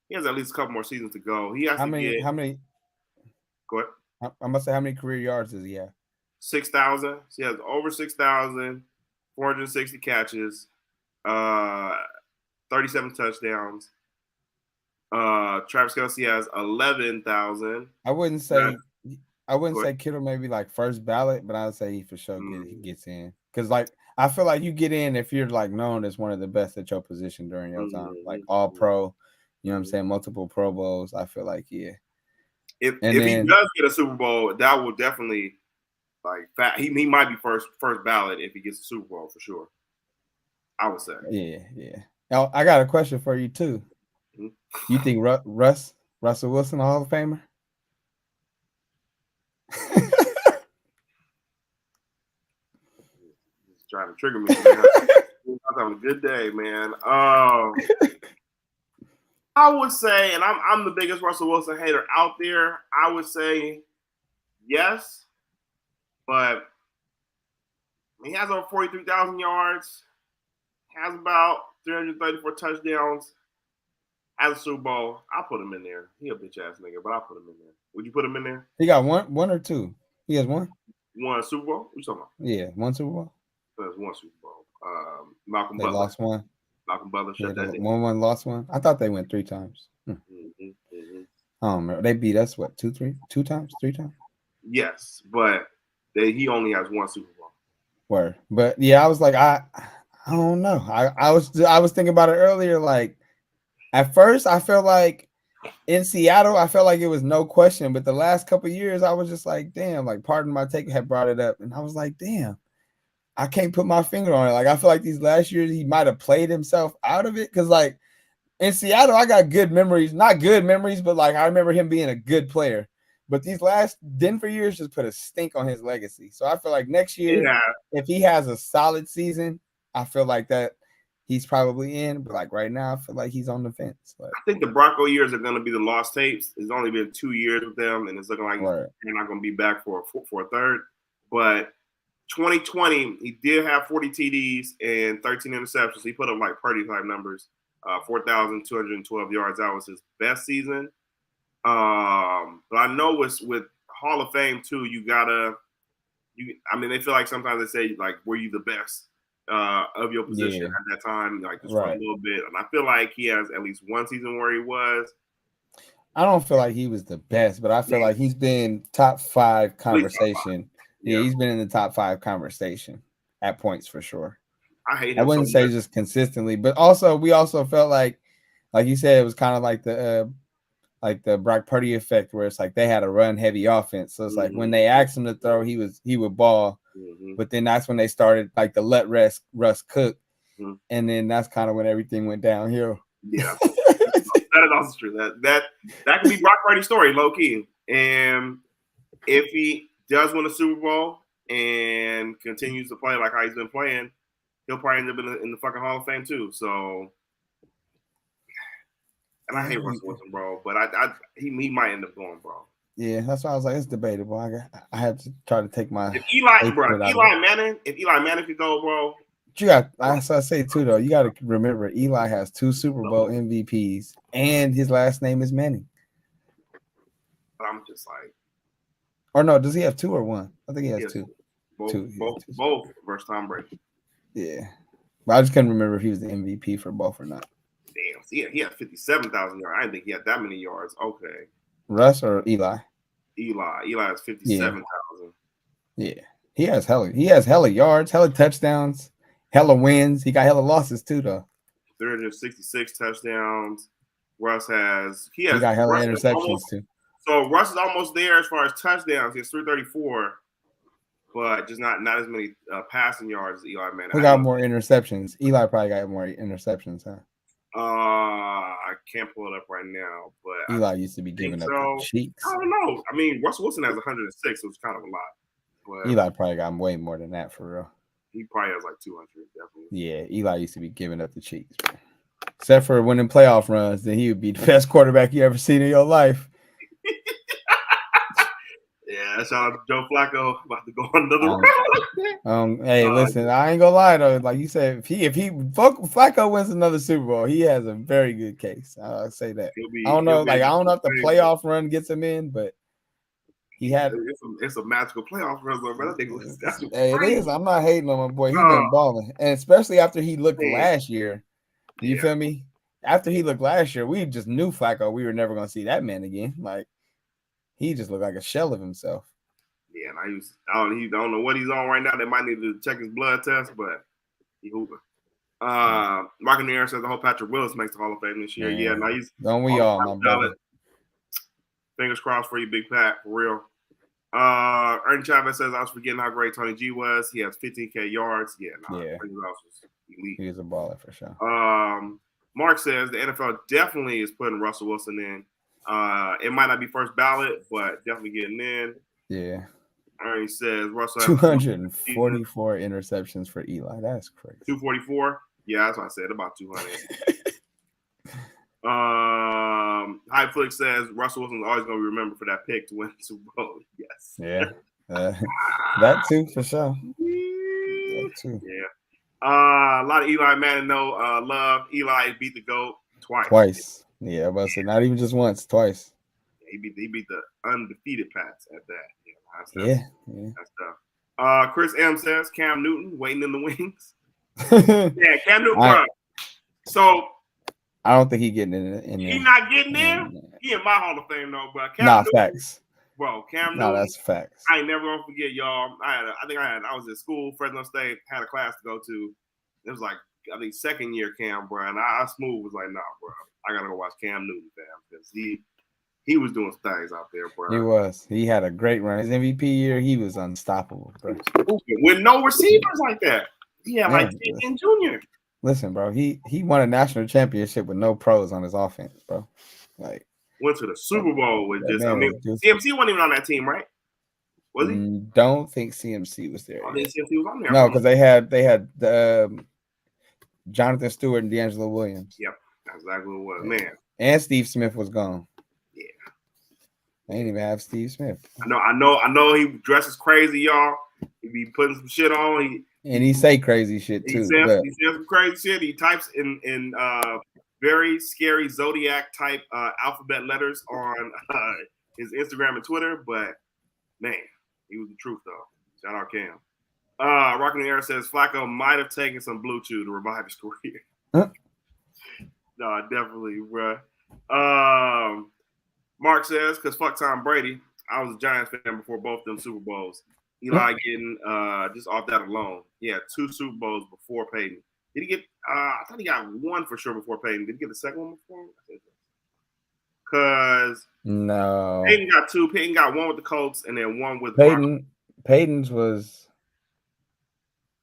he has at least a couple more seasons to go. He has how many? Go ahead. I'm gonna say how many career yards does he have? 6,000. So he has over 6,000, 460 catches, 37 touchdowns. Travis Kelce has 11,000. I wouldn't say Kittle maybe like first ballot, but I would say he for sure he gets in. Because like I feel like you get in if you're like known as one of the best at your position during your time, like all pro. You know what I'm saying? Multiple Pro Bowls. I feel like If he does get a Super Bowl, that will definitely he might be first ballot if he gets a Super Bowl for sure. I would say. Yeah. Now I got a question for you too. Mm-hmm. You think Russell Wilson a Hall of Famer? He's trying to trigger me. Man. I'm having a good day, man. I would say, and I'm the biggest Russell Wilson hater out there. I would say yes, but he has over 43,000 yards, has about 334 touchdowns, has a Super Bowl. I'll put him in there. He a bitch ass nigga, but I'll put him in there. Would you put him in there? He got one or two. He has one. One Super Bowl? What you talking about? Yeah, one Super Bowl. There's one Super Bowl. Malcolm they Butler lost one. Malcolm Butler shut that down. One lost one. I thought they went 3 times. I don't remember. They beat us what 2 times, 3 times. Yes, but he only has one Super Bowl. Word, but yeah, I was like, I don't know. I was thinking about it earlier. Like at first, I felt like in Seattle, I felt like it was no question. But the last couple of years, I was just like, damn. Like, pardon my take, had brought it up, and I was like, damn. I can't put my finger on it. Like I feel like these last years he might have played himself out of it because like in Seattle I got good memories, not good memories, but like I remember him being a good player. But these last Denver years just put a stink on his legacy. So I feel like next year, if he has a solid season, I feel like that he's probably in. But like right now, I feel like he's on the fence. Like, I think the Bronco years are going to be the lost tapes. It's only been 2 years with them, and it's looking like they're not going to be back for a third. But 2020, he did have 40 TDs and 13 interceptions. He put up like Purdy type numbers, 4,212 yards. That was his best season. But I know with Hall of Fame too, I mean, they feel like sometimes they say like, were you the best of your position at that time? Like just for a little bit. And I feel like he has at least one season where he was. I don't feel like he was the best, but I feel like he's been top 5 conversation. Yeah, he's been in the top 5 conversation at points for sure. I hate him. I wouldn't say just consistently, but also we also felt like you said, it was kind of like the Brock Purdy effect, where it's like they had a run heavy offense. So it's like when they asked him to throw, he would ball. But then that's when they started like the let Russ cook. And then that's kind of when everything went downhill. Yeah. That is also true. That could be Brock Purdy's story, low key. And if he does win a Super Bowl and continues to play like how he's been playing, he'll probably end up in the fucking Hall of Fame too. So, and I hate Russell Wilson, bro, but he might end up going, bro. Yeah, that's why I was like, it's debatable. I had to try to take my. If Eli Manning could go, bro. You got, as I say too, though, you got to remember Eli has 2 Super Bowl MVPs, and his last name is Manning. But I'm just like, or no, does he have 2 or 1? I think he has 2. Both versus Tom Brady. Yeah, but I just couldn't remember if he was the MVP for both or not. Damn, he had 57,000 yards. I didn't think he had that many yards. Okay. Russ or Eli? Eli has 57,000. Yeah, he has hella yards, hella touchdowns. Hella wins. He got hella losses too, though. 366 touchdowns. Russ he got hella interceptions too. So Russ is almost there as far as touchdowns. He has 334, but just not as many passing yards as Eli Manning. Who got more interceptions? Eli probably got more interceptions, huh? I can't pull it up right now, but Eli used to be giving up the cheeks. I don't know. I mean, Russell Wilson has 106, so it's kind of a lot. But Eli probably got way more than that for real. He probably has like 200, definitely. Yeah, Eli used to be giving up the cheeks, bro. Except for winning playoff runs, then he would be the best quarterback you ever seen in your life. Yeah, shout out to Joe Flacco, about to go on another round. Hey, listen, I ain't gonna lie though. Like you said, if Flacco wins another Super Bowl, he has a very good case. I'll say that. I don't know if the playoff run gets him in, but he had. It's a magical playoff run, bro. I think it is. I'm not hating on my boy. He's been balling, and especially after he looked last year. You feel me? After he looked last year, we just knew Flacco. We were never gonna see that man again. Like he just looked like a shell of himself. Yeah, and I don't know what he's on right now. They might need to check his blood test, but he hooping. Mark and Aaron says the whole Patrick Willis makes the Hall of Fame this year. Yeah, now he's don't we all, my brother. Fingers crossed for you, Big Pat, for real. Ernie Chavez says I was forgetting how great Tony G was. He has 15K yards. Yeah, he is a baller for sure. Mark says the NFL definitely is putting Russell Wilson in. It might not be first ballot, but definitely getting in. Yeah. Ernie says Russell 244 interceptions for Eli. That's crazy. 244? Yeah, that's what I said. About 200. Hypeflix says Russell Wilson's always going to be remembered for that pick to win the Super Bowl. Yes. Yeah. That too, for sure. That too. Yeah. A lot of Eli Manning love. Eli beat the GOAT twice. Yeah, I was about to say not even just once, twice. Yeah, he beat the undefeated Pats at that. Yeah, that's tough. Chris M says Cam Newton waiting in the wings. Yeah, Cam Newton, bro. So I don't think he's getting in. He not getting in. He in my Hall of Fame though, bro. Facts. Bro, Cam Newton. No, that's facts. I ain't never gonna forget, y'all. I was in school, Fresno State, had a class to go to. It was like I think second year Cam, bro, and I smooth was like, nah, bro, I gotta go watch Cam Newton, fam, because he he was doing things out there, bro. He was. He had a great run. His MVP year, he was unstoppable, bro. With no receivers like that. He had like Man, Junior. Listen, bro, he won a national championship with no pros on his offense, bro. Like went to the Super Bowl with just. I mean, CMC wasn't even on that team, right? Was he? Don't think CMC was there. I think CMC was on there. No, because they had the Jonathan Stewart and D'Angelo Williams. Yep, that's exactly what it was, man. And Steve Smith was gone. Yeah, they didn't even have Steve Smith. I know. He dresses crazy, y'all. He be putting some shit on. He say crazy shit too. He says some crazy shit. He types in very scary zodiac type alphabet letters on his Instagram and Twitter. But man, he was the truth though. Shout out Cam. Rockin' the Air says Flacco might have taken some Blue Chew to revive his career. Huh? No, definitely, bro. Mark says, because fuck Tom Brady, I was a Giants fan before both them Super Bowls. Eli getting just off that alone. Yeah, 2 Super Bowls before Peyton. Did he get? I thought he got 1 for sure before Peyton. Did he get the second one before? Because no, Peyton got 2. Peyton got 1 with the Colts and then 1 with Peyton's was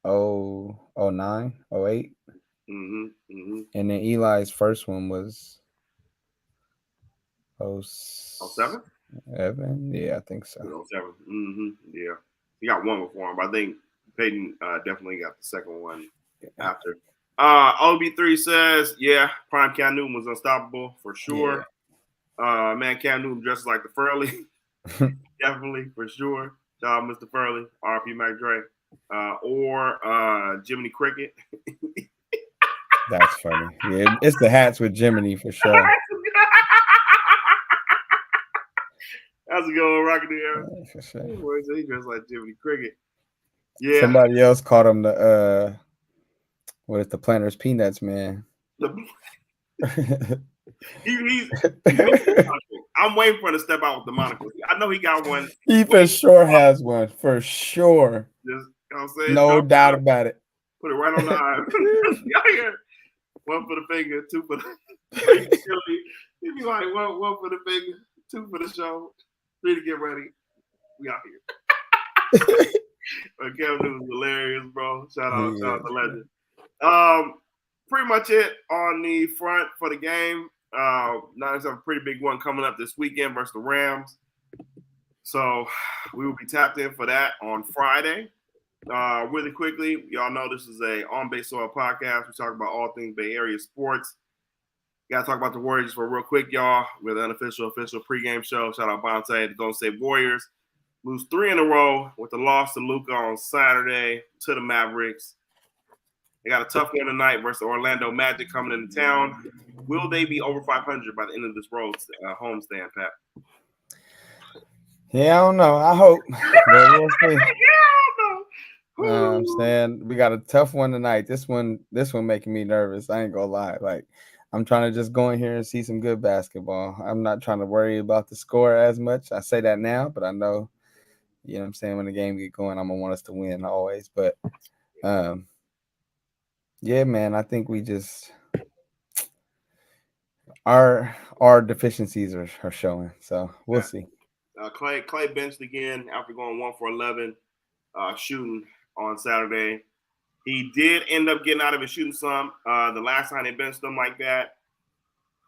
09, 08. And then Eli's first one was 07? Yeah, I think so. 07. Yeah. He got 1 before him, but I think Peyton definitely got the second one after. OB3 says, yeah, prime Cam Newton was unstoppable for sure. Yeah. Man, Cam Newton dresses like the Furley. Definitely, for sure. Shout out Mr. Furley, RP Mac Dre. Or Jiminy Cricket. That's funny. Yeah, it's the hats with Jiminy for sure. That's a good one, Rockin' the Air. Yeah, for sure. He dressed like Jiminy Cricket. Yeah. Somebody else called him the the Planters Peanuts man. He's I'm waiting for him to step out with the monocle. I know he got one. He for sure has one, for sure. Just, you know what I'm saying? No doubt about it. Put it right on the eye. 1 for the finger, 2 for the. He'd be like 1 for the finger, 2 for the show, 3 to get ready. We out here. But Kevin Newton was hilarious, bro. Shout out to legend. Pretty much it on the front for the game. Niners have a pretty big one coming up this weekend versus the Rams. So we will be tapped in for that on Friday. Really quickly, y'all know this is a On Base Soil podcast. We talk about all things Bay Area sports. Got to talk about the Warriors for real quick, y'all. With an official pregame show. Shout out Bonte, the Golden State Warriors. Lose 3 in a row with the loss to Luka on Saturday to the Mavericks. They got a tough one tonight versus Orlando Magic coming into town. Will they be over 500 by the end of this road homestand, Pat? Yeah, I don't know. I hope. We'll see. I'm saying we got a tough one tonight. This one making me nervous. I ain't gonna lie. Like, I'm trying to just go in here and see some good basketball. I'm not trying to worry about the score as much. I say that now, but I know, you know what I'm saying, when the game get going, I'm gonna want us to win always. But yeah, man, I think we just our deficiencies are showing. So we'll see. Clay benched again after going 1 for 11 shooting on Saturday. He did end up getting out of it shooting some. The last time they benched him like that.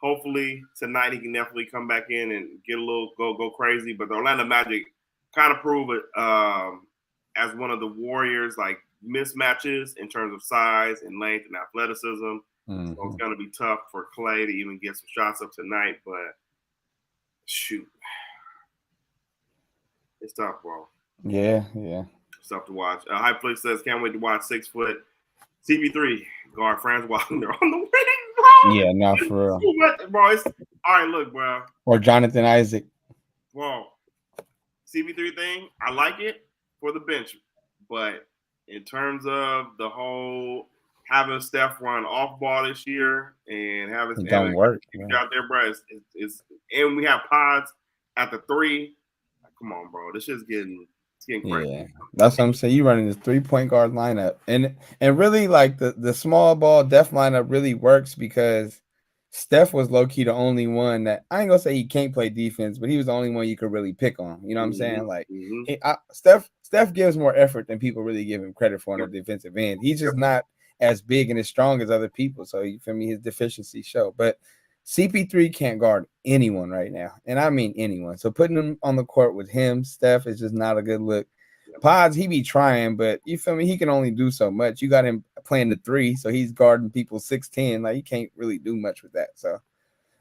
Hopefully tonight he can definitely come back in and get a little go crazy. But the Orlando Magic kind of prove it as one of the Warriors like mismatches in terms of size and length and athleticism. Mm-hmm. So it's going to be tough for Clay to even get some shots up tonight. But shoot, it's tough, bro. Yeah. Stuff to watch. Hypeflix says, can't wait to watch 6 foot CP3 guard Franz Wagner on the wing, bro. Yeah, not for real. Bro, it's all right, look, bro. Or Jonathan Isaac. Bro, CP3 thing, I like it for the bench. But in terms of the whole having Steph run off ball this year and having it don't work out there, bro, it's and we have pods at the 3. Come on, bro. This shit's getting crazy. Yeah, that's what I'm saying. You running this 3-point guard lineup, and really like the small ball def lineup really works because Steph was low key the only one that I ain't gonna say he can't play defense, but he was the only one you could really pick on. You know what I'm saying? Like Steph gives more effort than people really give him credit for on the defensive end. He's just not as big and as strong as other people. So you feel me? His deficiencies show. But CP3 can't guard anyone right now, and I mean anyone. So putting him on the court with him, Steph, is just not a good look. Pods, he be trying, but you feel me? He can only do so much. You got him playing the 3, so he's guarding people 6'10". Like, you can't really do much with that. So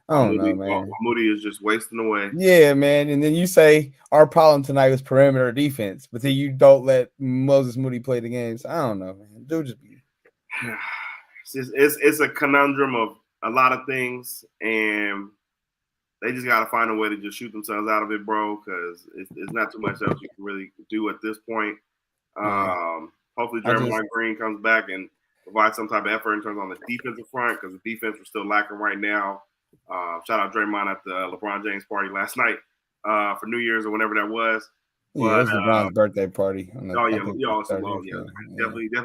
I don't know, man. Moody is just wasting away. Yeah, man. And then you say our problem tonight was perimeter defense, but then you don't let Moses Moody play the game. So I don't know, man. Dude, just be. It's a conundrum of a lot of things, and they just got to find a way to just shoot themselves out of it, bro, because it's not too much else you can really do at this point. Hopefully, Draymond Green comes back and provides some type of effort in terms on the defensive front, because the defense was still lacking right now. Shout out Draymond at the LeBron James party last night for New Year's or whenever that was. Yeah, it was LeBron's birthday party. Definitely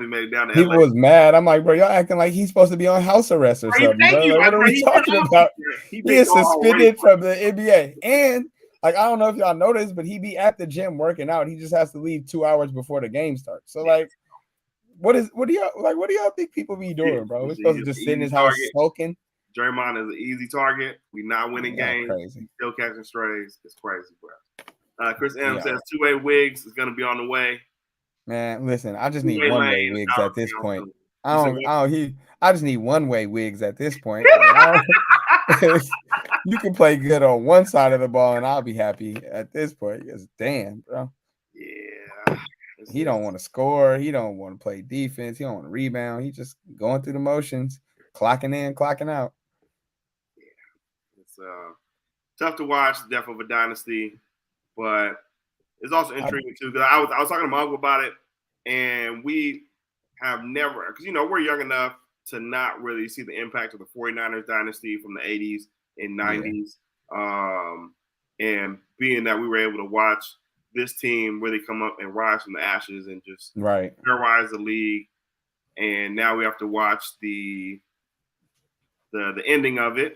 made it down to People LA. was mad. I'm like, bro, y'all acting like he's supposed to be on house arrest or something, bro. Like, what are we talking about? He is suspended from the NBA. And, like, I don't know if y'all noticed, but he be at the gym working out. He just has to leave 2 hours before the game starts. So, like, what do y'all think people be doing, bro? We're supposed to just sit in his house smoking? Draymond is an easy target. We not winning games. Crazy. Still catching strays. It's crazy, bro. Chris M says two-way Wiggs is going to be on the way. Man, listen, I just need one-way Wiggs at this point. I just need one-way Wiggs at this point. You can play good on one side of the ball, and I'll be happy at this point. Because damn, bro. Yeah. He don't want to score. He don't want to play defense. He don't want to rebound. He just going through the motions, clocking in, clocking out. Yeah. It's tough to watch, death of a dynasty. But it's also intriguing too, because I was talking to my uncle about it, and we have never, because we're young enough to not really see the impact of the 49ers dynasty from the 80s and 90s, and being that we were able to watch this team really come up and rise from the ashes and just terrorize the league, and now we have to watch the ending of it.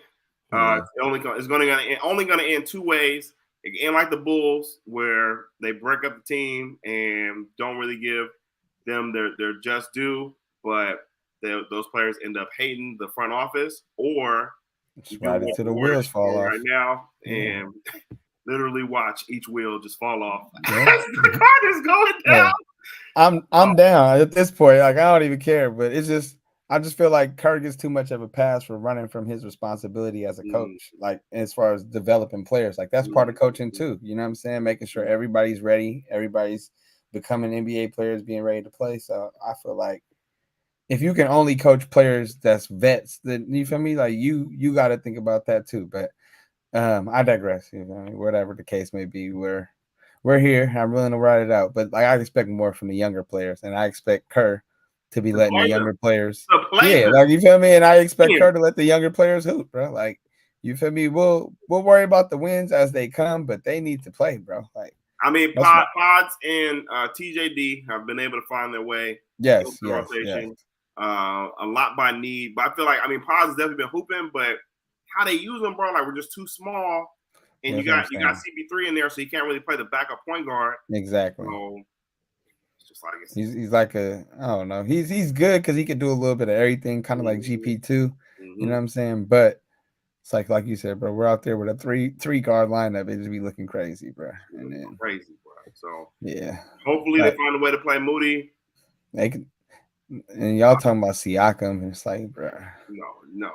It's only going to end two ways. And like the Bulls, where they break up the team and don't really give them their just due, but those players end up hating the front office, or right into the wheels fall off right now and literally watch each wheel just fall off. The car is going down. I'm down at this point. Like, I don't even care, but it's just I just feel like Kerr gets too much of a pass for running from his responsibility as a coach, like as far as developing players. Like, that's part of coaching too. You know what I'm saying? Making sure everybody's ready, everybody's becoming NBA players, being ready to play. So I feel like if you can only coach players that's vets, then you feel me? Like you got to think about that too. But I digress. Whatever the case may be, we're here. I'm willing to ride it out. But like, I expect more from the younger players, and I expect Kerr to be letting the younger players, like, you feel me? And I expect her to let the younger players hoop, bro. Like, you feel me? We'll worry about the wins as they come, but they need to play, bro. Like, I mean, Pods and TJD have been able to find their way. Yes. A lot by need, but I feel like Pods has definitely been hooping, but how they use them, bro? Like, we're just too small, and you got CP3 in there, so you can't really play the backup point guard. Exactly. So, he's like I don't know. He's good because he could do a little bit of everything, kind of like GP2. You know what I'm saying? But it's like you said, bro. We're out there with a three guard lineup. It just be looking crazy, bro. And then crazy, bro. So hopefully they find a way to play Moody. They can. And y'all talking about Siakam, and it's like, bro. No.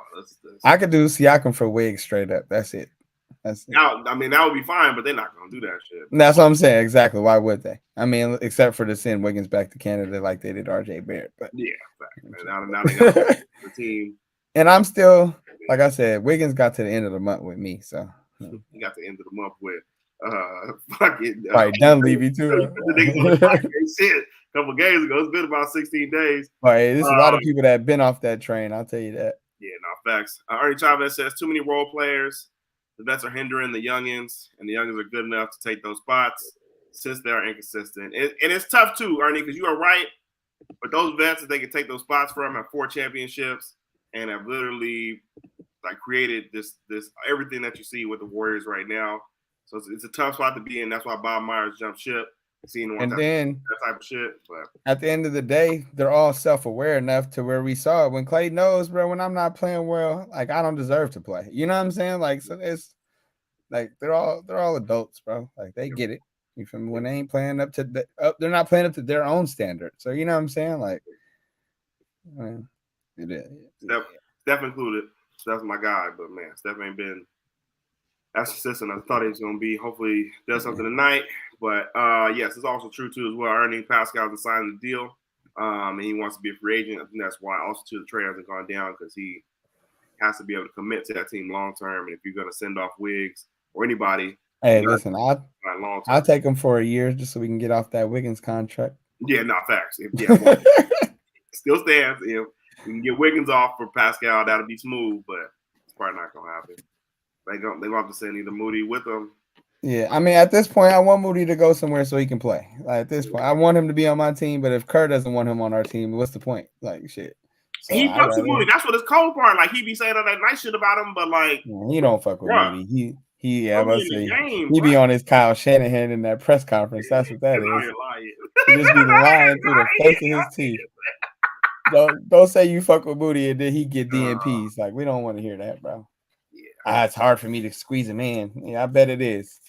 I could do Siakam for Wiggs straight up. That's it. Now, that would be fine, but they're not going to do that shit. That's what I'm saying. Exactly. Why would they? Except for to send Wiggins back to Canada like they did RJ Barrett. But now they got the team. And I'm still, like I said, Wiggins got to the end of the month with me. So he got to the end of the month with fucking Dunleavy too. Shit. A couple games ago. It's been about 16 days. All right, there's a lot of people that have been off that train. I'll tell you that. Yeah, no, facts. Ernie Chavez says too many role players. The vets are hindering the youngins, and the youngins are good enough to take those spots since they are inconsistent. And it's tough too, Ernie, because you are right. But those vets that they can take those spots from have 4 championships and have literally like created this everything that you see with the Warriors right now. So it's a tough spot to be in. That's why Bob Myers jumped ship. Seeing and then that type of shit. But at the end of the day, they're all self-aware enough to where we saw it. When Clay knows, bro, when I'm not playing well, like I don't deserve to play. You know what I'm saying? Like, so it's like they're all adults, bro. Like they get it. You feel me? When they ain't playing up to they're not playing up to their own standard. So you know what I'm saying? Like, man, it is. Steph included. Steph's my guy, but man, Steph ain't been as consistent as I thought he was going to be. Hopefully, does something tonight. But yes, it's also true too as well. Ernie Pascal's signed the deal, and he wants to be a free agent. I think that's why also too the trade hasn't gone down because he has to be able to commit to that team long term. And if you're going to send off Wiggs or anybody, hey, listen, I'll take him for a year just so we can get off that Wiggins contract. Yeah, not facts. Still stands. If we can get Wiggins off for Pascal, that'll be smooth, but it's probably not going to happen. They're going to have to send either Moody with them. Yeah, I mean, at this point, I want Moody to go somewhere so he can play. Like, at this point, I want him to be on my team, but if Kerr doesn't want him on our team, what's the point? Like, shit. So he fucks with Moody. That's what his cold part. Like, he be saying all that nice shit about him, but like, he don't fuck with Moody. He be on his Kyle Shanahan in that press conference. That's what that is. He just be lying through the face of his teeth. Don't say you fuck with Moody and then he get DMPs. Like, we don't want to hear that, bro. Yeah. It's hard for me to squeeze him in. Yeah, I bet it is.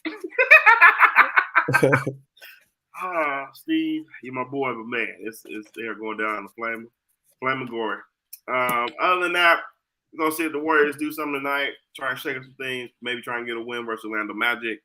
Steve, you're my boy, but man, it's they're going down the flame glory. Other than that, we're gonna see if the Warriors do something tonight. Try and shake up some things. Maybe try and get a win versus Orlando Magic.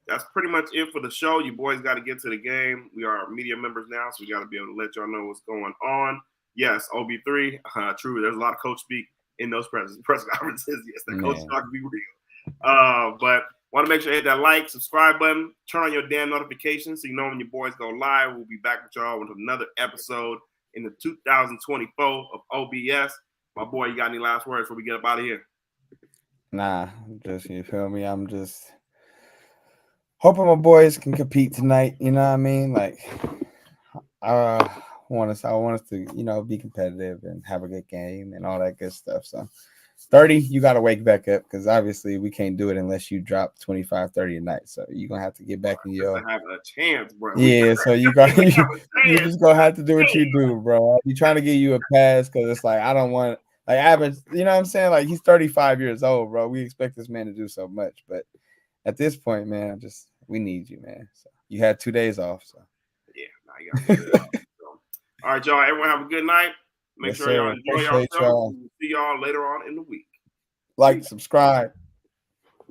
That's pretty much it for the show. You boys got to get to the game. We are media members now, so we got to be able to let y'all know what's going on. Yes, OB3. True. There's a lot of coach speak in those press conferences. Yes, the coach talk to be real. But want to make sure you hit that like, subscribe button, turn on your damn notifications so you know when your boys go live. We'll be back with y'all with another episode in the 2024 of OBS. My boy, you got any last words before we get up out of here? Nah, just, you feel me? I'm just hoping my boys can compete tonight. You know what I mean? Like, I want us to, you know, be competitive and have a good game and all that good stuff. So 30, you got to wake back up because obviously we can't do it unless you drop 25, 30 a night. So you're going to have to get back in your have a chance, bro. Yeah, so you just going to have to do what you do, bro. You're trying to give you a pass because it's like, I don't want, like, average, you know what I'm saying? Like, he's 35 years old, bro. We expect this man to do so much. But at this point, man, we need you, man. So you had 2 days off. So yeah, now you got to get it off. So, all right, y'all. Everyone have a good night. Make sure y'all enjoy yourself. We'll see y'all later on in the week. Like, subscribe.